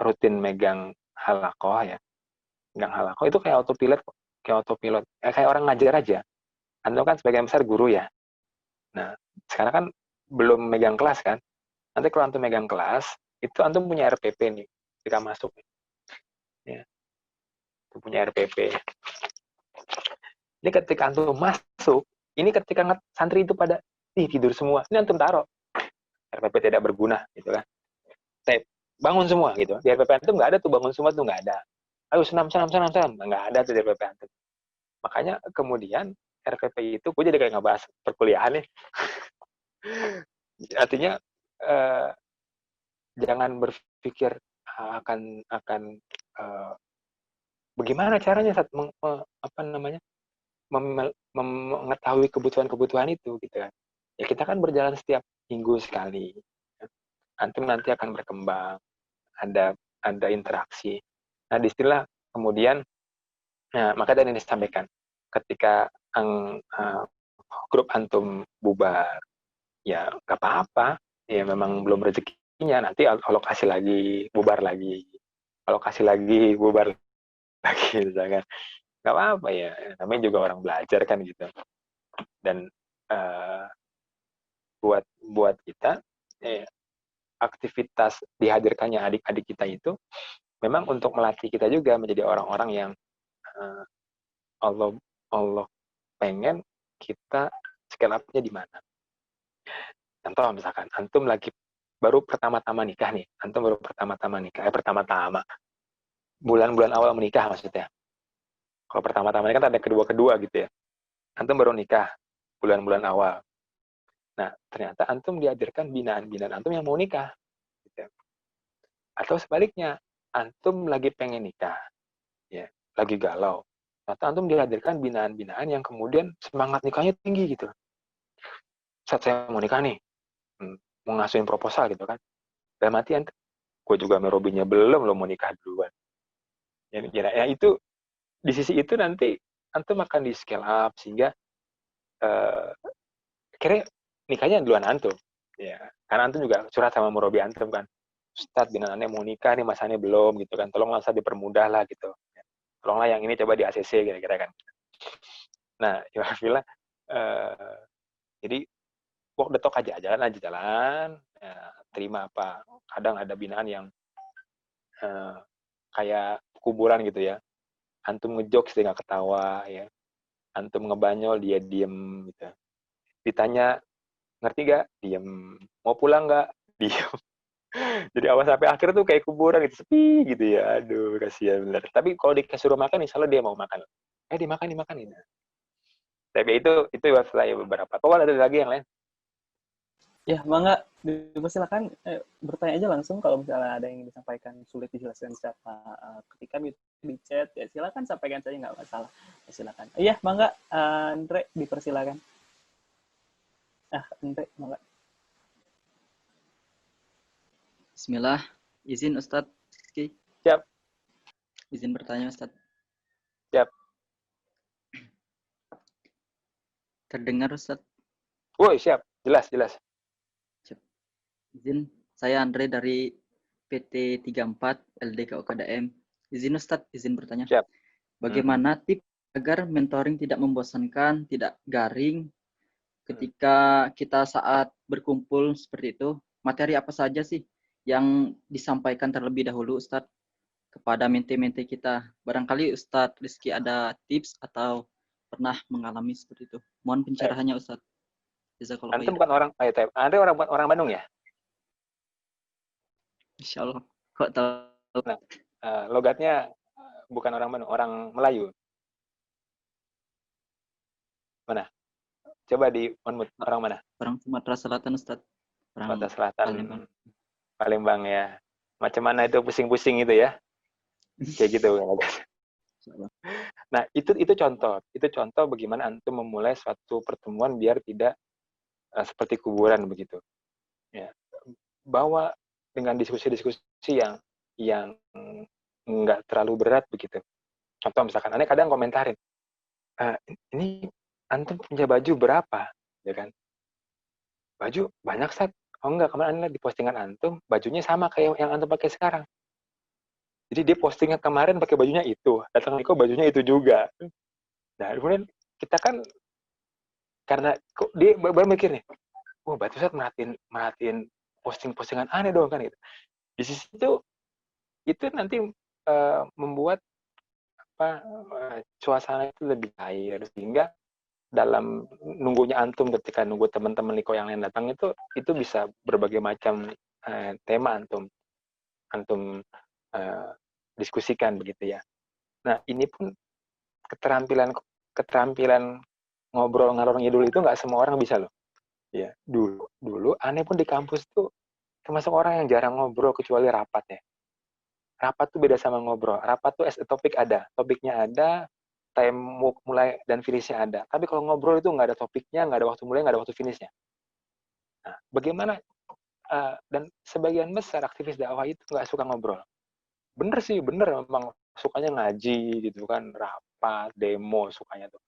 rutin megang halakoh ya, megang halakoh itu kayak autopilot, kayak orang ngajar aja. Antum kan sebagian besar guru ya. Nah, sekarang kan belum megang kelas kan. Nanti kalau antum megang kelas, itu antum punya RPP nih, ketika masuk. Ya, itu punya RPP. Ini ketika antum masuk, ini ketika santri itu pada tidur semua. Ini antum taruh RPP tidak berguna, gitu kan. Bangun semua gitu. Di RPP antum nggak ada tuh bangun semua tuh, nggak ada. Ayo senam, nggak ada tuh di RPP antum. Makanya kemudian RPP itu, gue jadi kayak ngebahas perkuliahan nih. Artinya jangan berpikir akan bagaimana caranya saat mengetahui kebutuhan itu, gitu kan. Ya kita kan berjalan setiap minggu sekali. Antum nanti akan berkembang, ada interaksi. Nah, disinilah kemudian, nah, maka tadi disampaikan, ketika grup antum bubar, ya nggak apa-apa, ya memang belum rezekinya, nanti alokasi lagi, bubar lagi, alokasi lagi, bubar lagi, misalkan. Nggak apa-apa ya, namanya juga orang belajar kan gitu. Dan buat kita, aktivitas dihadirkannya adik-adik kita itu memang untuk melatih kita juga menjadi orang-orang yang Allah pengen kita scale up-nya di mana. Contoh misalkan antum lagi baru pertama-tama nikah nih, pertama-tama bulan-bulan awal menikah maksudnya. Kalau pertama-tama ini kan ada kedua-kedua gitu ya. Antum baru nikah bulan-bulan awal. Nah, ternyata antum dihadirkan binaan-binaan antum yang mau nikah. Gitu. Atau sebaliknya, antum lagi pengen nikah, ya, lagi galau. Ternyata antum dihadirkan binaan-binaan yang kemudian semangat nikahnya tinggi gitu. Saat saya mau nikah nih, mau ngasuhin proposal gitu kan. Dalam hati antum, gue juga merobinya belum, lo mau nikah duluan. Ya itu, di sisi itu nanti antum akan di scale up sehingga akhirnya nikahnya duluan antum. Ya, karena antum juga curhat sama murobi antum kan. Ustadz, binaannya mau nikah nih, masanya belum gitu kan. Tolonglah Ustadz dipermudah lah gitu. Tolonglah yang ini coba di ACC kira-kira kan. Nah, ya alhamdulillah, jadi walk the talk aja, jalan, ya, terima apa. Kadang ada binaan yang kayak kuburan gitu ya. Antum ngejokes dia nggak ketawa ya. Antum ngebanyol dia diem gitu. Ditanya ngerti gak? Diem. Mau pulang nggak? Diem. Jadi awal sampai akhir tuh kayak kuburan gitu, sepi gitu ya. Aduh, kasihan bener. Tapi kalau disuruh makan, insya Allah dia mau makan. Dimakan gitu. Tapi itu saya beberapa. Kok ada lagi yang lain? Ya, Mangga, silakan bertanya aja langsung kalau misalnya ada yang disampaikan sulit dijelaskan secara ketika di chat, ya silakan sampaikan saja, nggak masalah. Ya, silakan. Iya, Mangga, Andre, dipersilakan. Andre, Mangga. Bismillah, izin Ustadz Rizky. Siap. Izin bertanya Ustadz. Siap. Terdengar Ustadz? Woi, siap. Jelas. Izin, saya Andre dari PT 34 LDK UKDM. Izin Ustadz, izin bertanya. Siap. Bagaimana tips agar mentoring tidak membosankan, tidak garing ketika kita saat berkumpul seperti itu? Materi apa saja sih yang disampaikan terlebih dahulu Ustadz kepada mente-mente kita? Barangkali Ustadz Rizky ada tips atau pernah mengalami seperti itu. Mohon pencerahannya Ustadz. Antum bukan orang Bandung ya? Insya Allah. Kok tahu? Logatnya bukan orang Bandung, orang Melayu. Mana? Coba di unmute, orang mana? Orang Sumatera Selatan, Ustadz. Orang Sumatera Selatan, Palembang. Palembang ya. Macam mana itu pusing-pusing itu ya? Kayak gitu. Insya Allah. Nah, itu contoh bagaimana antum memulai suatu pertemuan biar tidak seperti kuburan begitu. Ya. Bawa dengan diskusi-diskusi yang nggak terlalu berat begitu. Contoh misalkan, aneh kadang komentarin, ini antum punya baju berapa, ya kan? Baju banyak, Sat. Oh enggak, kemarin aneh lihat di postingan antum, bajunya sama kayak yang antum pakai sekarang. Jadi dia postingan kemarin pakai bajunya itu, datang Niko bajunya itu juga. Nah, kemudian kita kan karena kok dia baru mikir nih, wah berarti Ustaz merhatiin postingan aneh dong kan gitu. Di sisi itu nanti membuat suasana itu lebih cair sehingga dalam nunggunya antum ketika nunggu teman-teman Niko yang lain datang itu bisa berbagai macam tema antum diskusikan begitu ya. Nah, ini pun keterampilan ngobrol ngalor ngidul itu nggak semua orang bisa loh. Ya, dulu aneh pun di kampus tuh termasuk orang yang jarang ngobrol kecuali rapat ya. Rapat tuh beda sama ngobrol. Rapat tuh as a topik ada, topiknya ada, time mulai dan finishnya ada. Tapi kalau ngobrol itu nggak ada topiknya, nggak ada waktu mulai, nggak ada waktu finishnya. Nah, bagaimana dan sebagian besar aktivis dakwah itu nggak suka ngobrol. Bener memang sukanya ngaji gitu kan, rapat, demo sukanya tuh.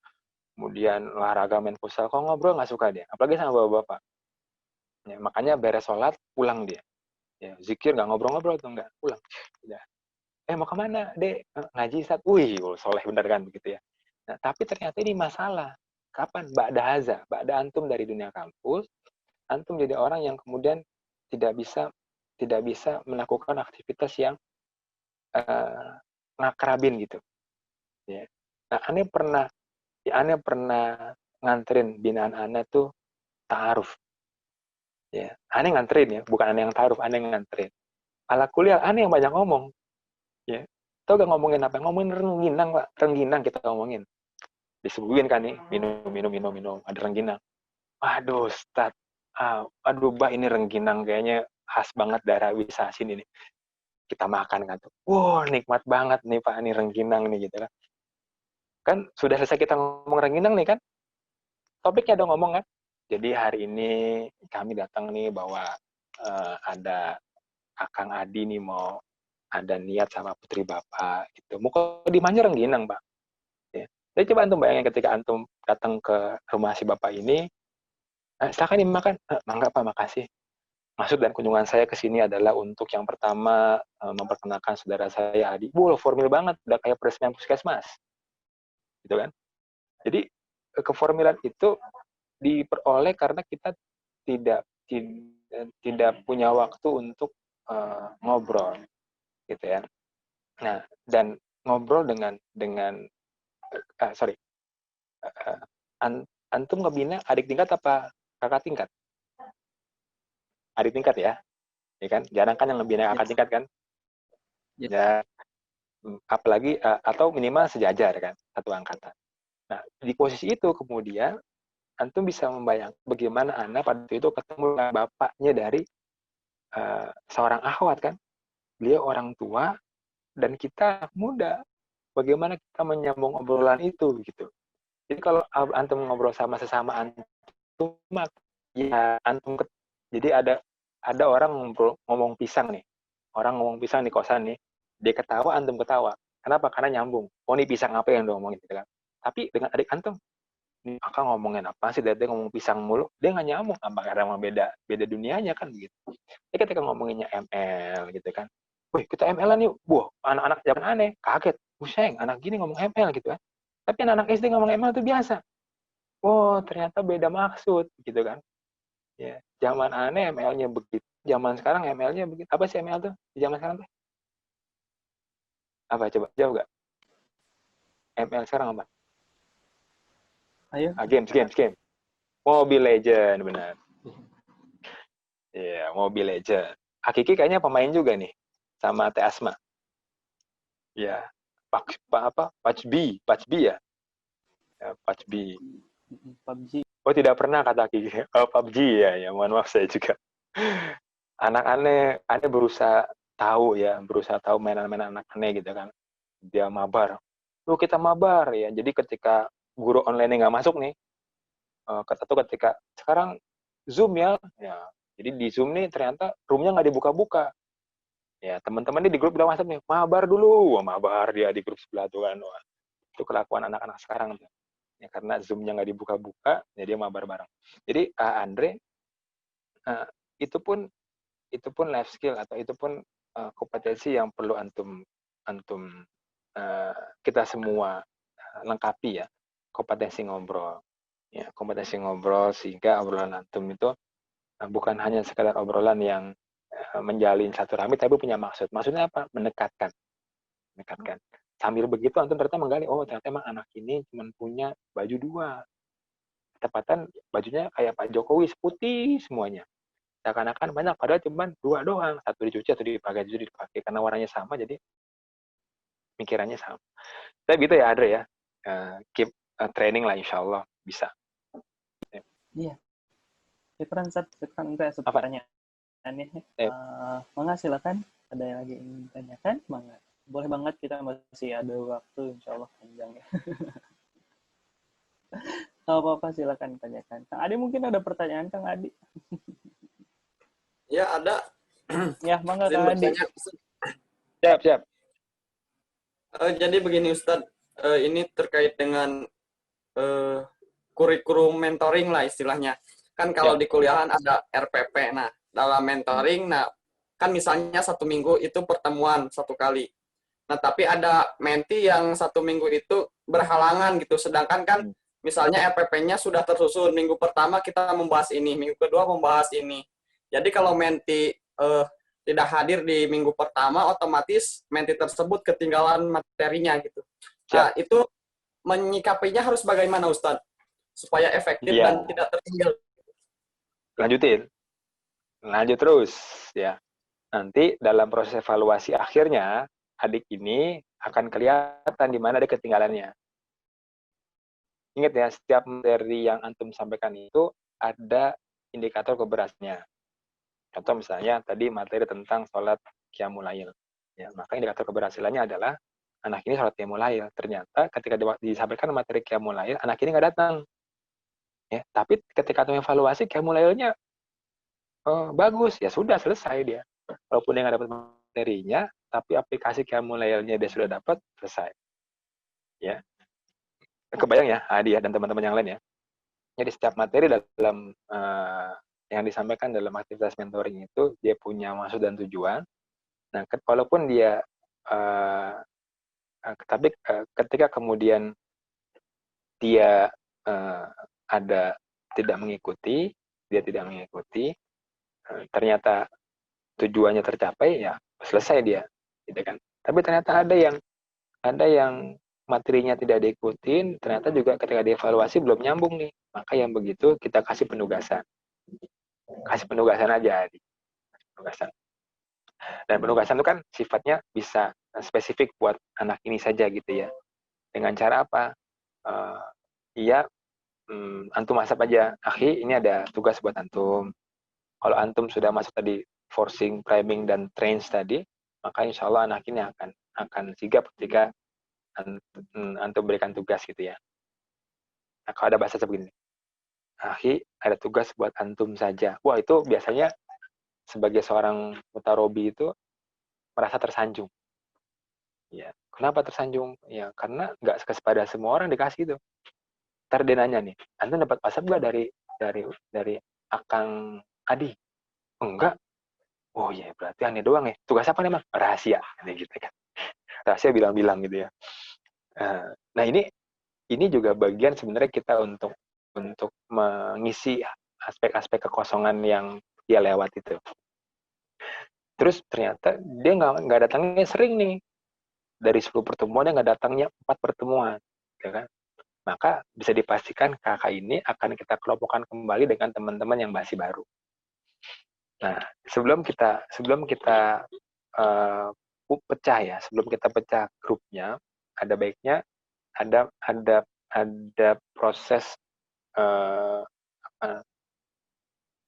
Kemudian olahraga, main futsal, kalau ngobrol nggak suka dia, apalagi sama bapak-bapak. Ya, makanya beres sholat pulang dia. Ya, zikir nggak ngobrol-ngobrol tuh nggak, pulang. Udah. Mau kemana, Dek? Ngaji, Ustaz. Wih, soleh bener kan begitu ya. Nah, tapi ternyata ini masalah. Kapan? Ba'da antum dari dunia kampus, antum jadi orang yang kemudian tidak bisa melakukan aktivitas yang ngakrabin gitu. Ya. Nah, aneh pernah nganterin binaan aneh tuh ta'aruf. Ya, aneh nganterin ya, bukan aneh yang ta'aruf, aneh nganterin. Ala kuliah, aneh yang banyak ngomong. Ya. Tau gak ngomongin apa? Ngomongin rengginang, Pak. Rengginang kita ngomongin. Disuguhin kan nih, minum. Ada rengginang. Waduh, Ustaz. Aduh, Bah, ini rengginang kayaknya khas banget daerah Wisasin ini. Kita makan kan tuh. Wow, nikmat banget nih, Pak, ini rengginang nih gitu kan. Kan sudah selesai kita ngomong rengginang nih kan. Topiknya dong ngomong kan. Jadi hari ini kami datang nih bawa ada Akang Adi nih mau ada niat sama putri bapak gitu. Mau di mana rengginang, Pak. Ya. Jadi coba antum bayangin ketika antum datang ke rumah si bapak ini, silakan dimakan. Mangga Pak, makasih. Maksud dan kunjungan saya ke sini adalah untuk yang pertama memperkenalkan saudara saya Adi. Formal banget, udah kayak peresmian puskesmas. Gitu kan. Jadi keformilan itu diperoleh karena kita tidak punya waktu untuk ngobrol gitu ya. Nah, dan ngobrol dengan antum ngebina adik tingkat apa kakak tingkat? Adik tingkat ya kan? Jarang kan yang ngebina kakak tingkat kan? Yes. Ya, apalagi atau minimal sejajar kan, satu angkatan. Nah, di posisi itu kemudian antum bisa membayangkan bagaimana anak pada itu ketemu dengan bapaknya dari seorang akhwat kan. Beliau orang tua dan kita muda. Bagaimana kita menyambung obrolan itu gitu. Jadi kalau antum ngobrol sama sesama antum, ya antum jadi ada orang ngomong pisang nih. Orang ngomong pisang di kosan nih, dia ketawa, antum ketawa. Kenapa? Karena nyambung. Oh, ini pisang apa yang dia ngomongin gitu kan. Tapi dengan adik antum, ini akang ngomongin apa sih? Dia ngomong pisang mulu, dia nggak nyambung. Karena emang beda dunianya kan gitu. Jadi ketika ngomonginnya ML gitu kan, wih kita ML-an yuk. Anak-anak zaman aneh, kaget. Buseng, anak gini ngomong ML gitu kan. Tapi anak SD ngomong ML itu biasa. Ternyata beda maksud gitu kan. Ya, zaman aneh ML-nya begitu. Zaman sekarang ML-nya begitu. Apa sih ML tuh? Di zaman sekarang tuh? Apa coba jawab gak? ML sekarang apa? Ayo. Games. Mobile Legend, benar. Iya, Mobile Legend. Akiki kayaknya pemain juga nih sama Teh Asma. Ya, Pachbi ya. Pachbi. PUBG. Oh, tidak pernah kata Akiki. Oh, PUBG ya, mohon maaf saya juga. Anak aneh berusaha tahu mainan-mainan anak aneh gitu kan. Dia mabar. Lu kita mabar ya. Jadi ketika guru online nggak masuk nih, ketika sekarang Zoom ya. Jadi di Zoom nih ternyata roomnya nggak dibuka-buka. Ya, teman-teman di grup udah masuk nih, mabar dulu. Wah, mabar dia di grup sebelah tuh kan. Wah, itu kelakuan anak-anak sekarang tuh. Ya, karena Zoom-nya nggak dibuka-buka, ya dia mabar bareng. Jadi, Andre, itu pun life skill atau itu pun kompetensi yang perlu antum kita semua lengkapi ya, kompetensi ngobrol. Ya, kompetensi ngobrol sehingga obrolan antum itu bukan hanya sekadar obrolan yang menjalin silaturahmi tapi punya maksud. Maksudnya apa? Mendekatkan. Sambil begitu antum ternyata menggali, oh ternyata emang anak ini cuma punya baju 2. Tepatan bajunya kayak Pak Jokowi, putih semuanya. Seakan-akan banyak, padahal cuma 2 doang. Satu dicuci, atau dipakai. Karena warnanya sama, jadi pikirannya sama. Saya gitu ya, Andre ya. Keep training lah, insya Allah bisa. Iya. Syukran, Ustaz. Syukran untuk pertanyaannya. Mangga silakan. Ada yang lagi ingin tanyakan? Mangga. Boleh banget, kita masih ada waktu, insya Allah panjang ya. Kalau apa-apa silakan tanyakan. Kang Adi mungkin ada pertanyaan, Kang Adi. Ya, ada. Ya, mangga Kang Adi. Siap. Jadi begini Ustadz, ini terkait dengan kurikulum mentoring lah istilahnya. Kan kalau di kuliahan ada RPP. Nah, dalam mentoring, kan misalnya 1 minggu itu pertemuan 1 kali. Nah, tapi ada menti yang 1 minggu itu berhalangan gitu. Sedangkan kan misalnya RPP-nya sudah tersusun. Minggu pertama kita membahas ini, minggu kedua membahas ini. Jadi kalau menti tidak hadir di minggu pertama, otomatis menti tersebut ketinggalan materinya gitu. Nah, itu menyikapinya harus bagaimana Ustadz? Supaya efektif dan tidak tertinggal. Lanjut terus ya. Nanti dalam proses evaluasi akhirnya, adik ini akan kelihatan di mana ada ketinggalannya. Ingat ya, setiap materi yang antum sampaikan itu ada indikator keberhasilannya. Contoh misalnya tadi materi tentang sholat qiyamul lail. Ya, maka indikator keberhasilannya adalah anak ini sholat qiyamul lail. Ternyata ketika disampaikan materi qiyamul lail, anak ini nggak datang. Ya, tapi ketika antum evaluasi qiyamul lailnya bagus, ya sudah selesai dia. Walaupun dia nggak dapat materinya, tapi aplikasi qiyamul lailnya dia sudah dapat, selesai. Ya. Kebayang ya, Adi dan teman-teman yang lain ya. Jadi setiap materi dalam yang disampaikan dalam aktivitas mentoring itu dia punya maksud dan tujuan. Nah, walaupun dia tapi ketika kemudian dia tidak mengikuti, ternyata tujuannya tercapai, ya selesai dia, gitu kan. Tapi ternyata ada yang materinya tidak diikutin, ternyata juga ketika dievaluasi belum nyambung nih. Maka yang begitu kita kasih penugasan. Kasih penugasan aja. Penugasan. Dan penugasan itu kan sifatnya bisa spesifik buat anak ini saja gitu ya. Dengan cara apa? Antum asap aja. Akhi, ini ada tugas buat antum. Kalau antum sudah masuk tadi forcing, priming, dan trains tadi, maka insya Allah anak ini akan sigap ketika antum berikan tugas gitu ya. Nah, kalau ada bahasa seperti ini, akhi, ada tugas buat antum saja. Wah, itu biasanya sebagai seorang mutarobi itu merasa tersanjung. Ya, kenapa tersanjung? Ya, karena nggak kepada semua orang dikasih itu. Ntar dia nanya nih, antum dapat WhatsApp nggak dari Akang Adi? Enggak. Oh iya, berarti aneh doang ya. Tugas apa nih, Bang? Rahasia, gitu kan. Rahasia bilang-bilang gitu ya. Nah, ini juga bagian sebenarnya kita untuk mengisi aspek-aspek kekosongan yang dia lewat itu. Terus ternyata dia nggak datangnya sering nih. Dari 10 pertemuan dia nggak datangnya 4 pertemuan, ya kan? Maka bisa dipastikan kakak ini akan kita kelompokkan kembali dengan teman-teman yang masih baru. Nah, sebelum kita pecah ya, sebelum kita pecah grupnya, ada baiknya ada proses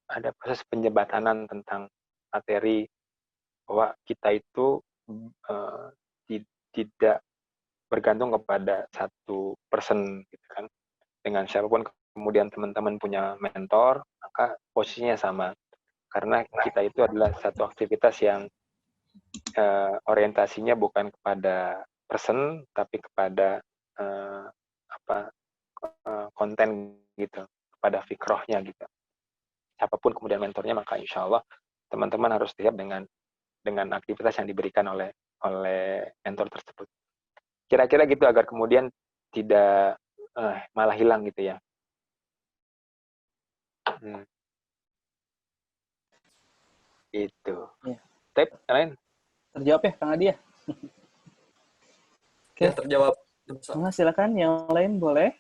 ada proses penjembatanan tentang materi, bahwa kita itu tidak bergantung kepada satu person gitu kan. Dengan siapapun kemudian teman-teman punya mentor, maka posisinya sama. Karena kita itu adalah satu aktivitas yang orientasinya bukan kepada person, tapi kepada konten gitu, kepada fikrohnya gitu. Siapapun kemudian mentornya, maka insya Allah teman-teman harus siap dengan aktivitas yang diberikan oleh mentor tersebut. Kira-kira gitu, agar kemudian tidak malah hilang gitu ya. Itu. Ya. Tip lain? Terjawab ya, Kang Adi ya? Ya, terjawab. Nah, silakan yang lain boleh.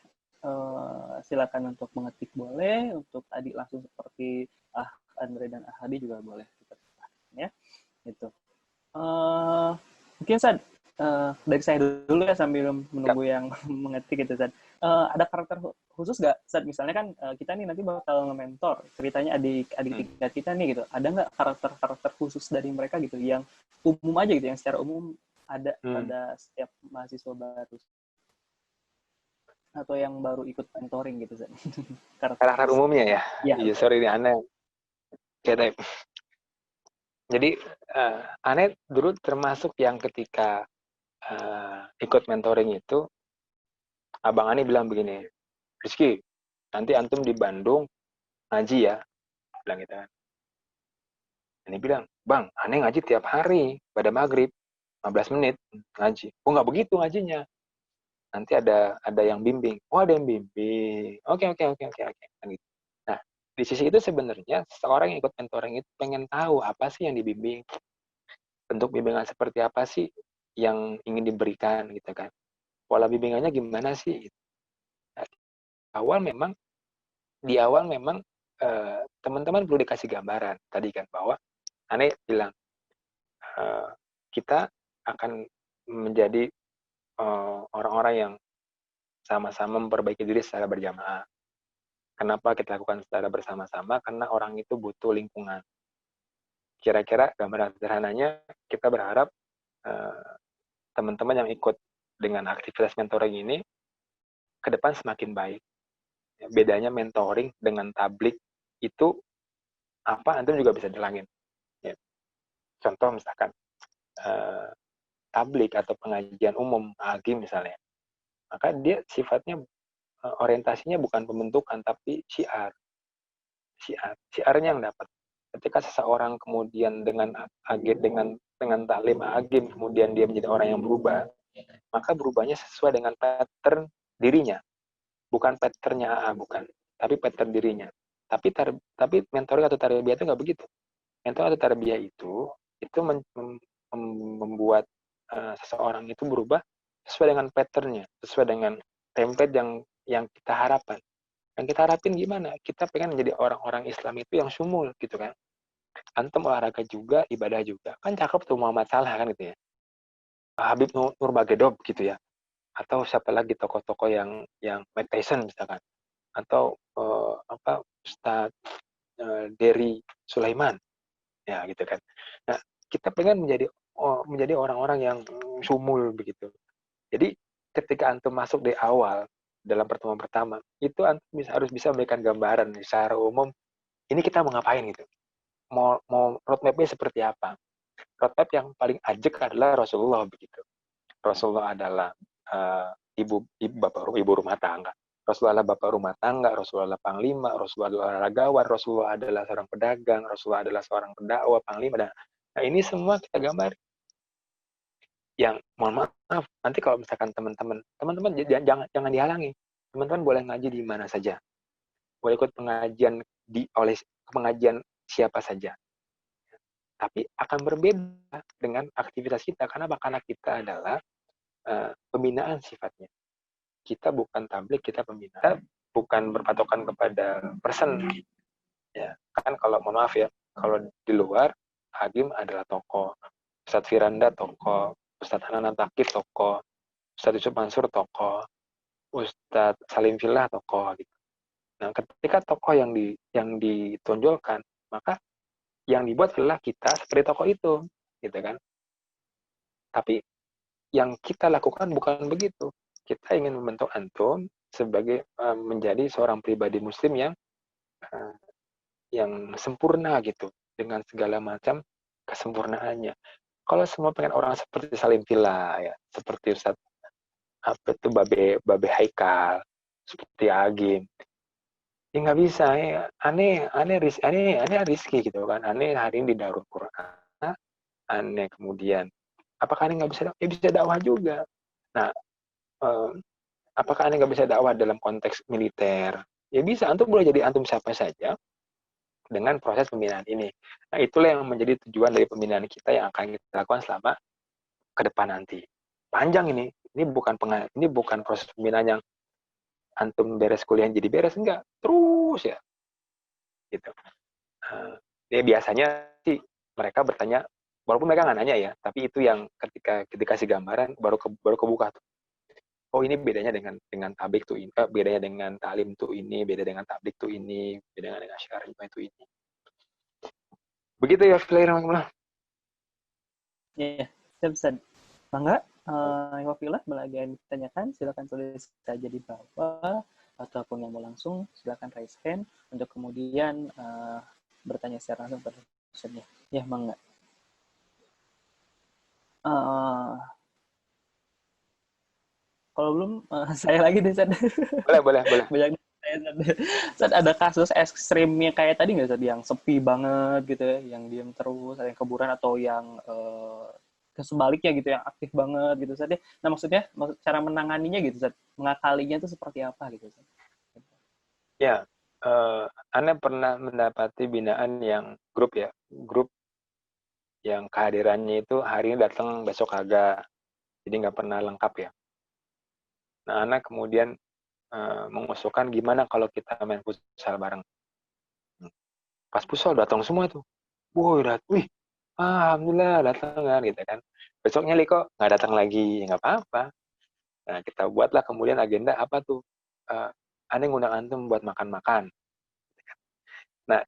Silakan untuk mengetik boleh, untuk tadi langsung seperti Andre dan Ahadi juga boleh kita ya. Itu. Mungkin Sad, dari saya dulu ya sambil menunggu yang mengetik gitu Sad. Ada karakter khusus nggak Sad? Misalnya kan kita nih nanti bakal nge-mentor, ceritanya adik tingkat kita nih gitu. Ada nggak karakter khusus dari mereka gitu yang umum aja gitu, yang secara umum ada pada setiap mahasiswa baru atau yang baru ikut mentoring gitu Sad? Karakter umumnya ya? Iya, sorry ini aneh. Jadi aneh dulu termasuk yang ketika ikut mentoring itu, Abang Ani bilang begini, Rizky, nanti antum di Bandung ngaji ya, bilang gitu kan. Ini bilang, Bang, aneh ngaji tiap hari pada maghrib 15 menit ngaji. Oh, nggak begitu ngajinya. Nanti ada yang bimbing. Oh, ada yang bimbing. Oke. Nah, di sisi itu sebenarnya seorang yang ikut mentoring itu pengen tahu apa sih yang dibimbing, bentuk bimbingan seperti apa sih yang ingin diberikan gitu kan. Pola bimbingannya gimana sih? Nah, di awal memang teman-teman perlu dikasih gambaran tadi kan, bahwa Ane bilang kita akan menjadi orang-orang yang sama-sama memperbaiki diri secara berjamaah. Kenapa kita lakukan secara bersama-sama? Karena orang itu butuh lingkungan. Kira-kira gambaran sederhananya, kita berharap teman-teman yang ikut dengan aktivitas mentoring ini ke depan semakin baik. Bedanya mentoring dengan tablik itu apa, antum juga bisa bilangin. Ya. Contoh misalkan tablik atau pengajian umum agim misalnya, maka dia sifatnya orientasinya bukan pembentukan tapi syiarnya yang dapat. Ketika seseorang kemudian dengan taklim agim kemudian dia menjadi orang yang berubah, maka berubahnya sesuai dengan pattern dirinya, bukan patternnya AA, bukan, tapi pattern dirinya. Tapi mentoring atau tarbiyah itu nggak begitu. Mentoring atau tarbiyah itu membuat seseorang itu berubah sesuai dengan patternnya, sesuai dengan template yang kita harapkan. Yang kita harapin gimana? Kita pengen menjadi orang-orang Islam itu yang sumul gitu kan. Antum olahraga juga, ibadah juga. Kan cakep tuh Muhammad Salah kan gitu ya. Habib Nurmagomedov gitu ya. Atau siapa lagi tokoh-tokoh yang Mike Tyson misalkan. Atau Ustadz Dery Sulaiman. Ya gitu kan. Nah, kita pengen menjadi orang-orang yang sumul begitu. Jadi ketika antum masuk di awal dalam pertemuan pertama, itu antum harus bisa memberikan gambaran secara umum, ini kita mau ngapain gitu. Mau roadmap-nya seperti apa. Roadmap yang paling ajek adalah Rasulullah begitu. Rasulullah adalah ibu rumah tangga. Rasulullah adalah bapak rumah tangga, Rasulullah adalah panglima, Rasulullah adalah ragawan, Rasulullah adalah seorang pedagang, Rasulullah adalah seorang pendakwah, panglima. Nah, ini semua kita gambar. Yang mohon maaf, nanti kalau misalkan teman-teman jangan dihalangi. Teman-teman boleh ngaji di mana saja. Boleh ikut pengajian oleh pengajian siapa saja. Tapi akan berbeda dengan aktivitas kita. Karena kita adalah pembinaan sifatnya. Kita bukan tablik, kita pembina. Kita bukan berpatokan kepada person. Ya, kan kalau mohon maaf ya, Kalau di luar, Agim adalah tokoh, Ustadz Firanda tokoh, Ustadz Hanan Takib tokoh, Ustadz Yusuf Mansur tokoh, Ustadz Salim Fillah tokoh gitu. Nah, ketika tokoh yang ditonjolkan, maka yang dibuat adalah kita seperti tokoh itu, gitu kan. Tapi yang kita lakukan bukan begitu. Kita ingin membentuk antum sebagai menjadi seorang pribadi muslim yang sempurna gitu, dengan segala macam kesempurnaannya. Kalau semua pengen orang seperti Salim Villa ya, seperti Ustaz apa itu Babe Haikal, seperti Agim, ya nggak bisa ya. Aneh Rizky gitu kan, aneh hari ini di Darul Quran, aneh kemudian apakah aneh nggak bisa dakwah? Ya bisa dakwah juga. Nah, apakah aneh nggak bisa dakwah dalam konteks militer? Ya bisa, antum boleh jadi antum siapa saja dengan proses pembinaan ini. Nah, itulah yang menjadi tujuan dari pembinaan kita yang akan kita lakukan selama ke depan nanti. Panjang ini bukan proses pembinaan yang antum beres kuliah jadi beres, enggak. Terus ya. Gitu. Ya biasanya sih mereka bertanya, walaupun mereka nggak nanya ya, tapi itu yang ketika dikasih gambaran baru kebuka tuh. Oh, ini bedanya dengan tablik tuh ini, bedanya dengan talim tuh ini, beda dengan tablik tuh ini, beda dengan syar'i itu ini. Begitu ya, Filailah. Ya, saya bisa. Bangga, Wafila, lagi yang ditanyakan, silakan tulis saja di bawah, ataupun yang mau langsung, silakan raise hand, untuk kemudian bertanya secara langsung pada Ustadznya. Ya, Bangga. Kalau belum, saya lagi deh, Ustadz. Boleh. Banyak Ustadz, ada kasus ekstrimnya kayak tadi nggak, Ustadz, yang sepi banget gitu ya, yang diem terus, ada yang keburan, atau yang sebaliknya gitu, yang aktif banget gitu, Ustadz. Nah, maksudnya cara menanganinya gitu, Ustadz, mengakalinya itu seperti apa gitu, Ustadz? Ya, Anda pernah mendapati binaan yang grup ya, grup yang kehadirannya itu hari ini datang, besok kagak, jadi nggak pernah lengkap ya. Nah, Anda kemudian mengusulkan gimana kalau kita main futsal bareng. Pas futsal datang semua tuh, wih, alhamdulillah datang kan, gitu kan. Besoknya Liko nggak datang lagi, nggak apa-apa. Nah, kita buatlah kemudian agenda apa tuh, Anda ngundang antum buat makan-makan. Nah,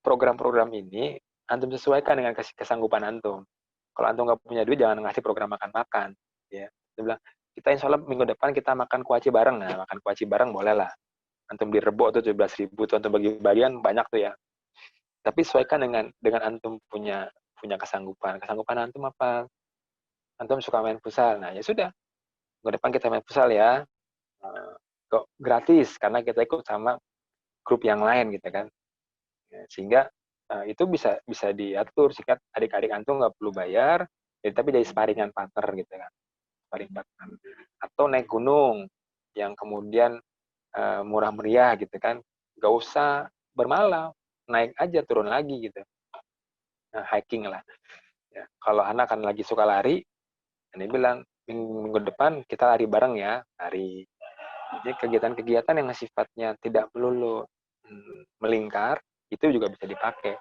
program-program ini antum sesuaikan dengan kesanggupan antum. Kalau antum nggak punya duit, jangan ngasih program makan-makan. Ya, dia bilang, kita insya Allah minggu depan kita makan kuaci bareng. Nah, makan kuaci bareng boleh lah. Antum di Rebo tuh 17.000 tuh, antum bagi-bagian banyak tuh ya. Tapi sesuaikan dengan antum punya kesanggupan. Kesanggupan antum apa? Antum suka main futsal. Nah, ya sudah. Minggu depan kita main futsal ya. Kok gratis karena kita ikut sama grup yang lain gitu kan. Sehingga itu bisa diatur sehingga adik-adik antum nggak perlu bayar, tapi jadi sparingan partner gitu kan, sparing partner. Atau naik gunung yang kemudian murah meriah gitu kan, nggak usah bermalam, naik aja turun lagi gitu. Nah, hiking lah. Ya, kalau anak kan lagi suka lari, ini bilang minggu depan kita lari bareng ya, lari. Jadi kegiatan-kegiatan yang sifatnya tidak melulu melingkar itu juga bisa dipakai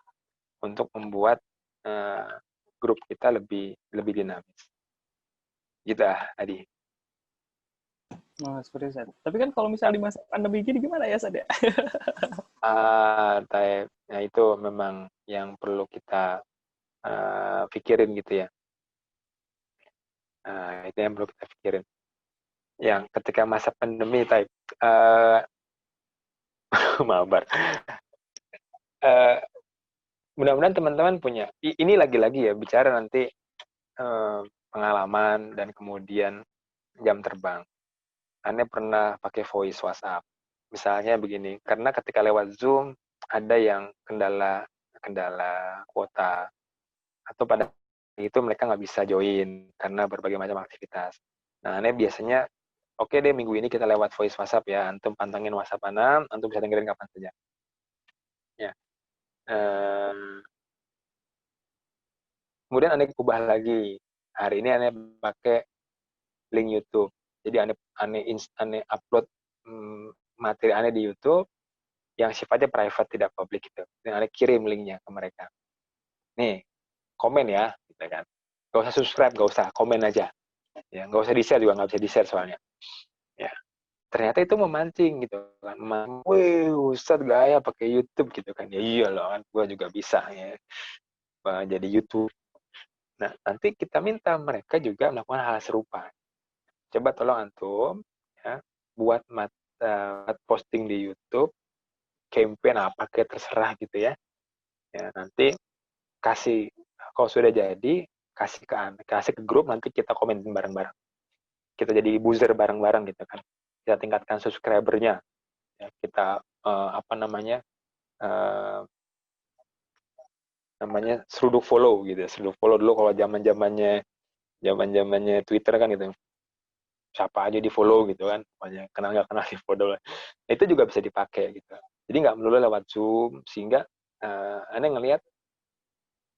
untuk membuat grup kita lebih dinamis. Gitu Adi. Nah, seperti itu, Ustadz. Tapi kan kalau misalnya di masa pandemi gini gimana ya, Ustadz ya? Nah, itu memang yang perlu kita pikirin gitu ya. Itu yang perlu kita pikirin. Yang ketika masa pandemi, mabar. Mudah-mudahan teman-teman punya. Ini lagi-lagi ya, bicara nanti pengalaman dan kemudian jam terbang. Anda pernah pakai voice WhatsApp. Misalnya begini, karena ketika lewat Zoom ada yang kendala kuota, atau pada itu mereka nggak bisa join karena berbagai macam aktivitas. Nah, Anda biasanya, oke deh minggu ini kita lewat voice WhatsApp ya, antum pantengin WhatsApp antum bisa dengerin kapan saja. Ya. Kemudian Anda ubah lagi. Hari ini Anda pakai link YouTube. Jadi Anda upload materi Anda di YouTube. yang sifatnya private tidak public gitu. Dan Anda kirim linknya ke mereka. Nih, komen ya, gitu kan. Gak usah subscribe, gak usah, komen aja. Ya, gak usah di-share juga, nggak bisa di-share soalnya. Ya, ternyata itu memancing gitu kan. Wih, Ustadz gaya pakai YouTube gitu kan. Ya iya loh kan, gue juga bisa ya. Jadi YouTube. Nah, nanti kita minta mereka juga melakukan hal serupa. Coba tolong antum ya, buat posting di YouTube, campaign apa kayak terserah gitu ya. Ya, nanti kasih, kalau sudah jadi, kasih ke grup, nanti kita komenin bareng-bareng. Kita jadi buzzer bareng-bareng gitu kan. Kita tingkatkan subscribernya. Ya, kita namanya seruduk follow gitu ya. Seruduk follow dulu kalau zamannya Twitter kan gitu. Siapa aja di follow gitu kan, pokoknya kenal nggak kenal di follow. Nah, itu juga bisa dipakai gitu. Jadi nggak melulu lewat Zoom, sehingga Anda ngelihat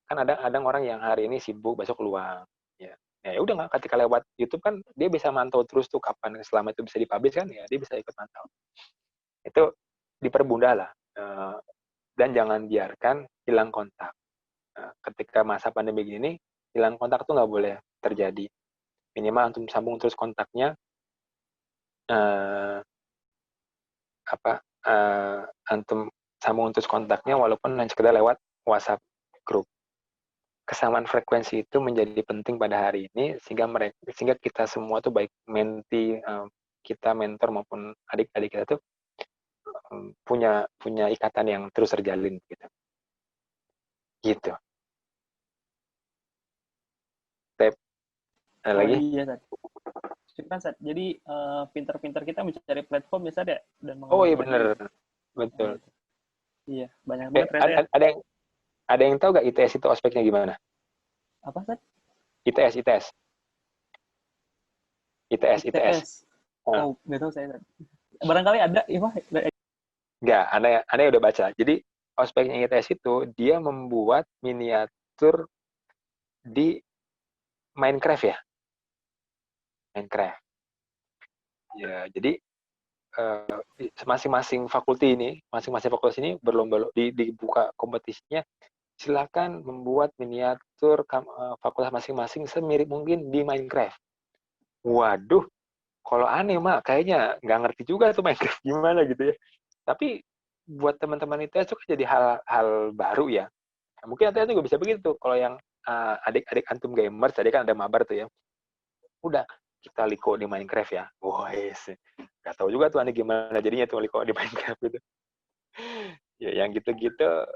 kan ada orang yang hari ini sibuk, besok luang. Ya udah nggak, ketika lewat YouTube kan dia bisa mantau terus tuh kapan selama itu bisa dipublish kan, ya dia bisa ikut mantau. Itu dipermudah lah, dan jangan biarkan hilang kontak. Ketika masa pandemi gini, hilang kontak tuh nggak boleh terjadi. Minimal antum sambung terus kontaknya, antum sambung terus kontaknya walaupun hanya sekedar lewat WhatsApp grup. Kesamaan frekuensi itu menjadi penting pada hari ini, sehingga kita semua tuh, baik menti kita, mentor maupun adik-adik kita tuh punya ikatan yang terus terjalin gitu. Ada lagi? Iya, Sat. Kan, Sat. Jadi pinter-pinter kita mencari platform ya, Sat, ya, dan Oh iya benar, betul. Iya, banyak banget ternyata ya. Ada yang tahu nggak ITS itu ospeknya gimana? Apa, Sat? ITS. Oh, nggak tahu saya. Barangkali ada, Nggak, Anda udah baca. Jadi ospeknya ITS itu dia membuat miniatur di Minecraft ya. Minecraft. Ya, jadi masing-masing fakultas ini berlomba dibuka kompetisinya. Silakan membuat miniatur fakultas masing-masing semirip mungkin di Minecraft. Waduh, kalau aneh mah kayaknya nggak ngerti juga tuh Minecraft gimana gitu ya. Tapi buat teman-teman itu jadi hal baru ya. Nah, mungkin nanti juga bisa begitu. Kalau yang adik-adik antum gamers, tadi kan ada mabar tuh ya. Udah, kita liko di Minecraft ya. Wah, nggak tahu juga tuh aneh gimana jadinya tuh liko di Minecraft gitu. Ya, yang gitu-gitu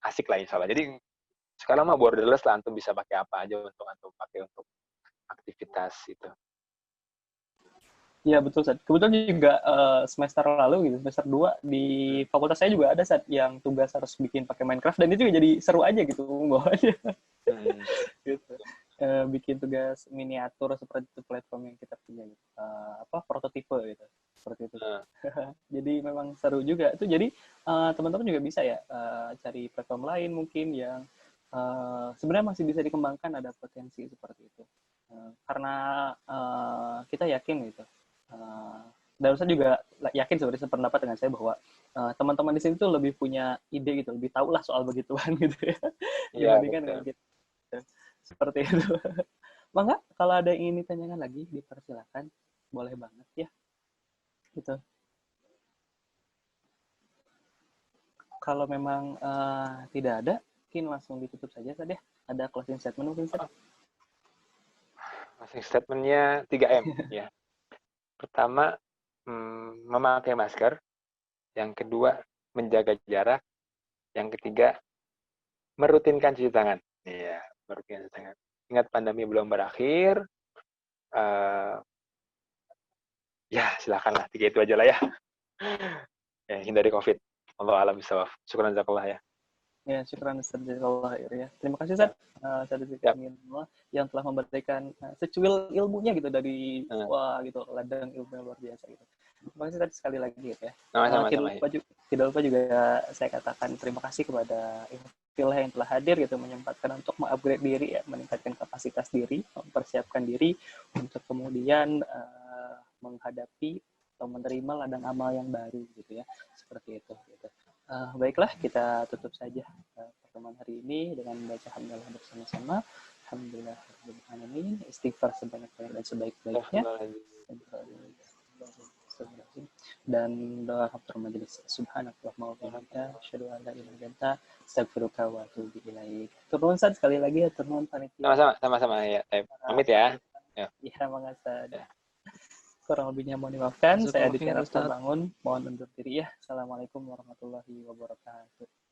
asik lah insya Allah. Jadi sekarang mah borderless lah, antum bisa pakai apa aja untuk antum pakai untuk aktivitas itu. Iya betul, Sat. Kebetulan juga semester lalu gitu, semester 2 di fakultas saya juga ada, Sat, yang tugas harus bikin pakai Minecraft, dan itu juga jadi seru aja gitu bawahnya. Gitu. Bikin tugas miniatur seperti itu, platform yang kita punya gitu. Prototipe gitu. Seperti itu. Jadi memang seru juga. Itu jadi teman-teman juga bisa ya cari platform lain mungkin yang sebenarnya masih bisa dikembangkan, ada potensi seperti itu. Karena kita yakin gitu. Dan Ustaz juga yakin sebenarnya sependapat dengan saya bahwa teman-teman di sini tuh lebih punya ide gitu, lebih tahu lah soal begituan gitu ya, dibandingkan dengan kita. Seperti itu. Mangga, kalau ada yang ingin ditanyakan lagi, dipersilakan, boleh banget ya. Gitu. Kalau memang tidak ada, mungkin langsung ditutup saja tadi ya. Ada closing statement mungkin, Ustaz? Closing statement-nya 3M ya. Pertama, memakai masker. Yang kedua, menjaga jarak. Yang ketiga, merutinkan cuci tangan. Iya, merutinkan cuci tangan. Ingat pandemi belum berakhir. Ya, silakanlah. 3 itu aja lah ya. Hindari COVID. Allah alam bisawab. Syukran jazakallah ya. Ya, syukran Ustaz jazakallah ya. Terima kasih Ustaz. Yang telah memberikan secuil ilmunya gitu dari gitu, ladang ilmu yang luar biasa gitu. Terima kasih Ustaz sekali lagi gitu ya. Tidak lupa juga saya katakan terima kasih kepada Ilfilah yang telah hadir gitu, menyempatkan untuk mengupgrade diri ya, meningkatkan kapasitas diri, mempersiapkan diri untuk kemudian menghadapi atau menerima ladang amal yang baru gitu ya, seperti itu gitu. Baiklah, kita tutup saja pertemuan hari ini dengan membaca hamdalah bersama-sama. Alhamdulillahirobbilalamin, istighfar sebanyak-banyak dan sebaik-baiknya, dan doa kafaratul majelis. Subhanakallahumma wa bihamdika, asyhadu an la ilaha illa anta, astaghfiruka wa atubu ilaik. Turun Ustaz, sekali lagi ya, turun panitia. Sama-sama ya. Pamit ya. Ya, makasih. Ya. Kurang lebihnya mohon dimaafkan. Saya Aditya Rafta Bangun. Mohon undur diri ya. Assalamualaikum warahmatullahi wabarakatuh.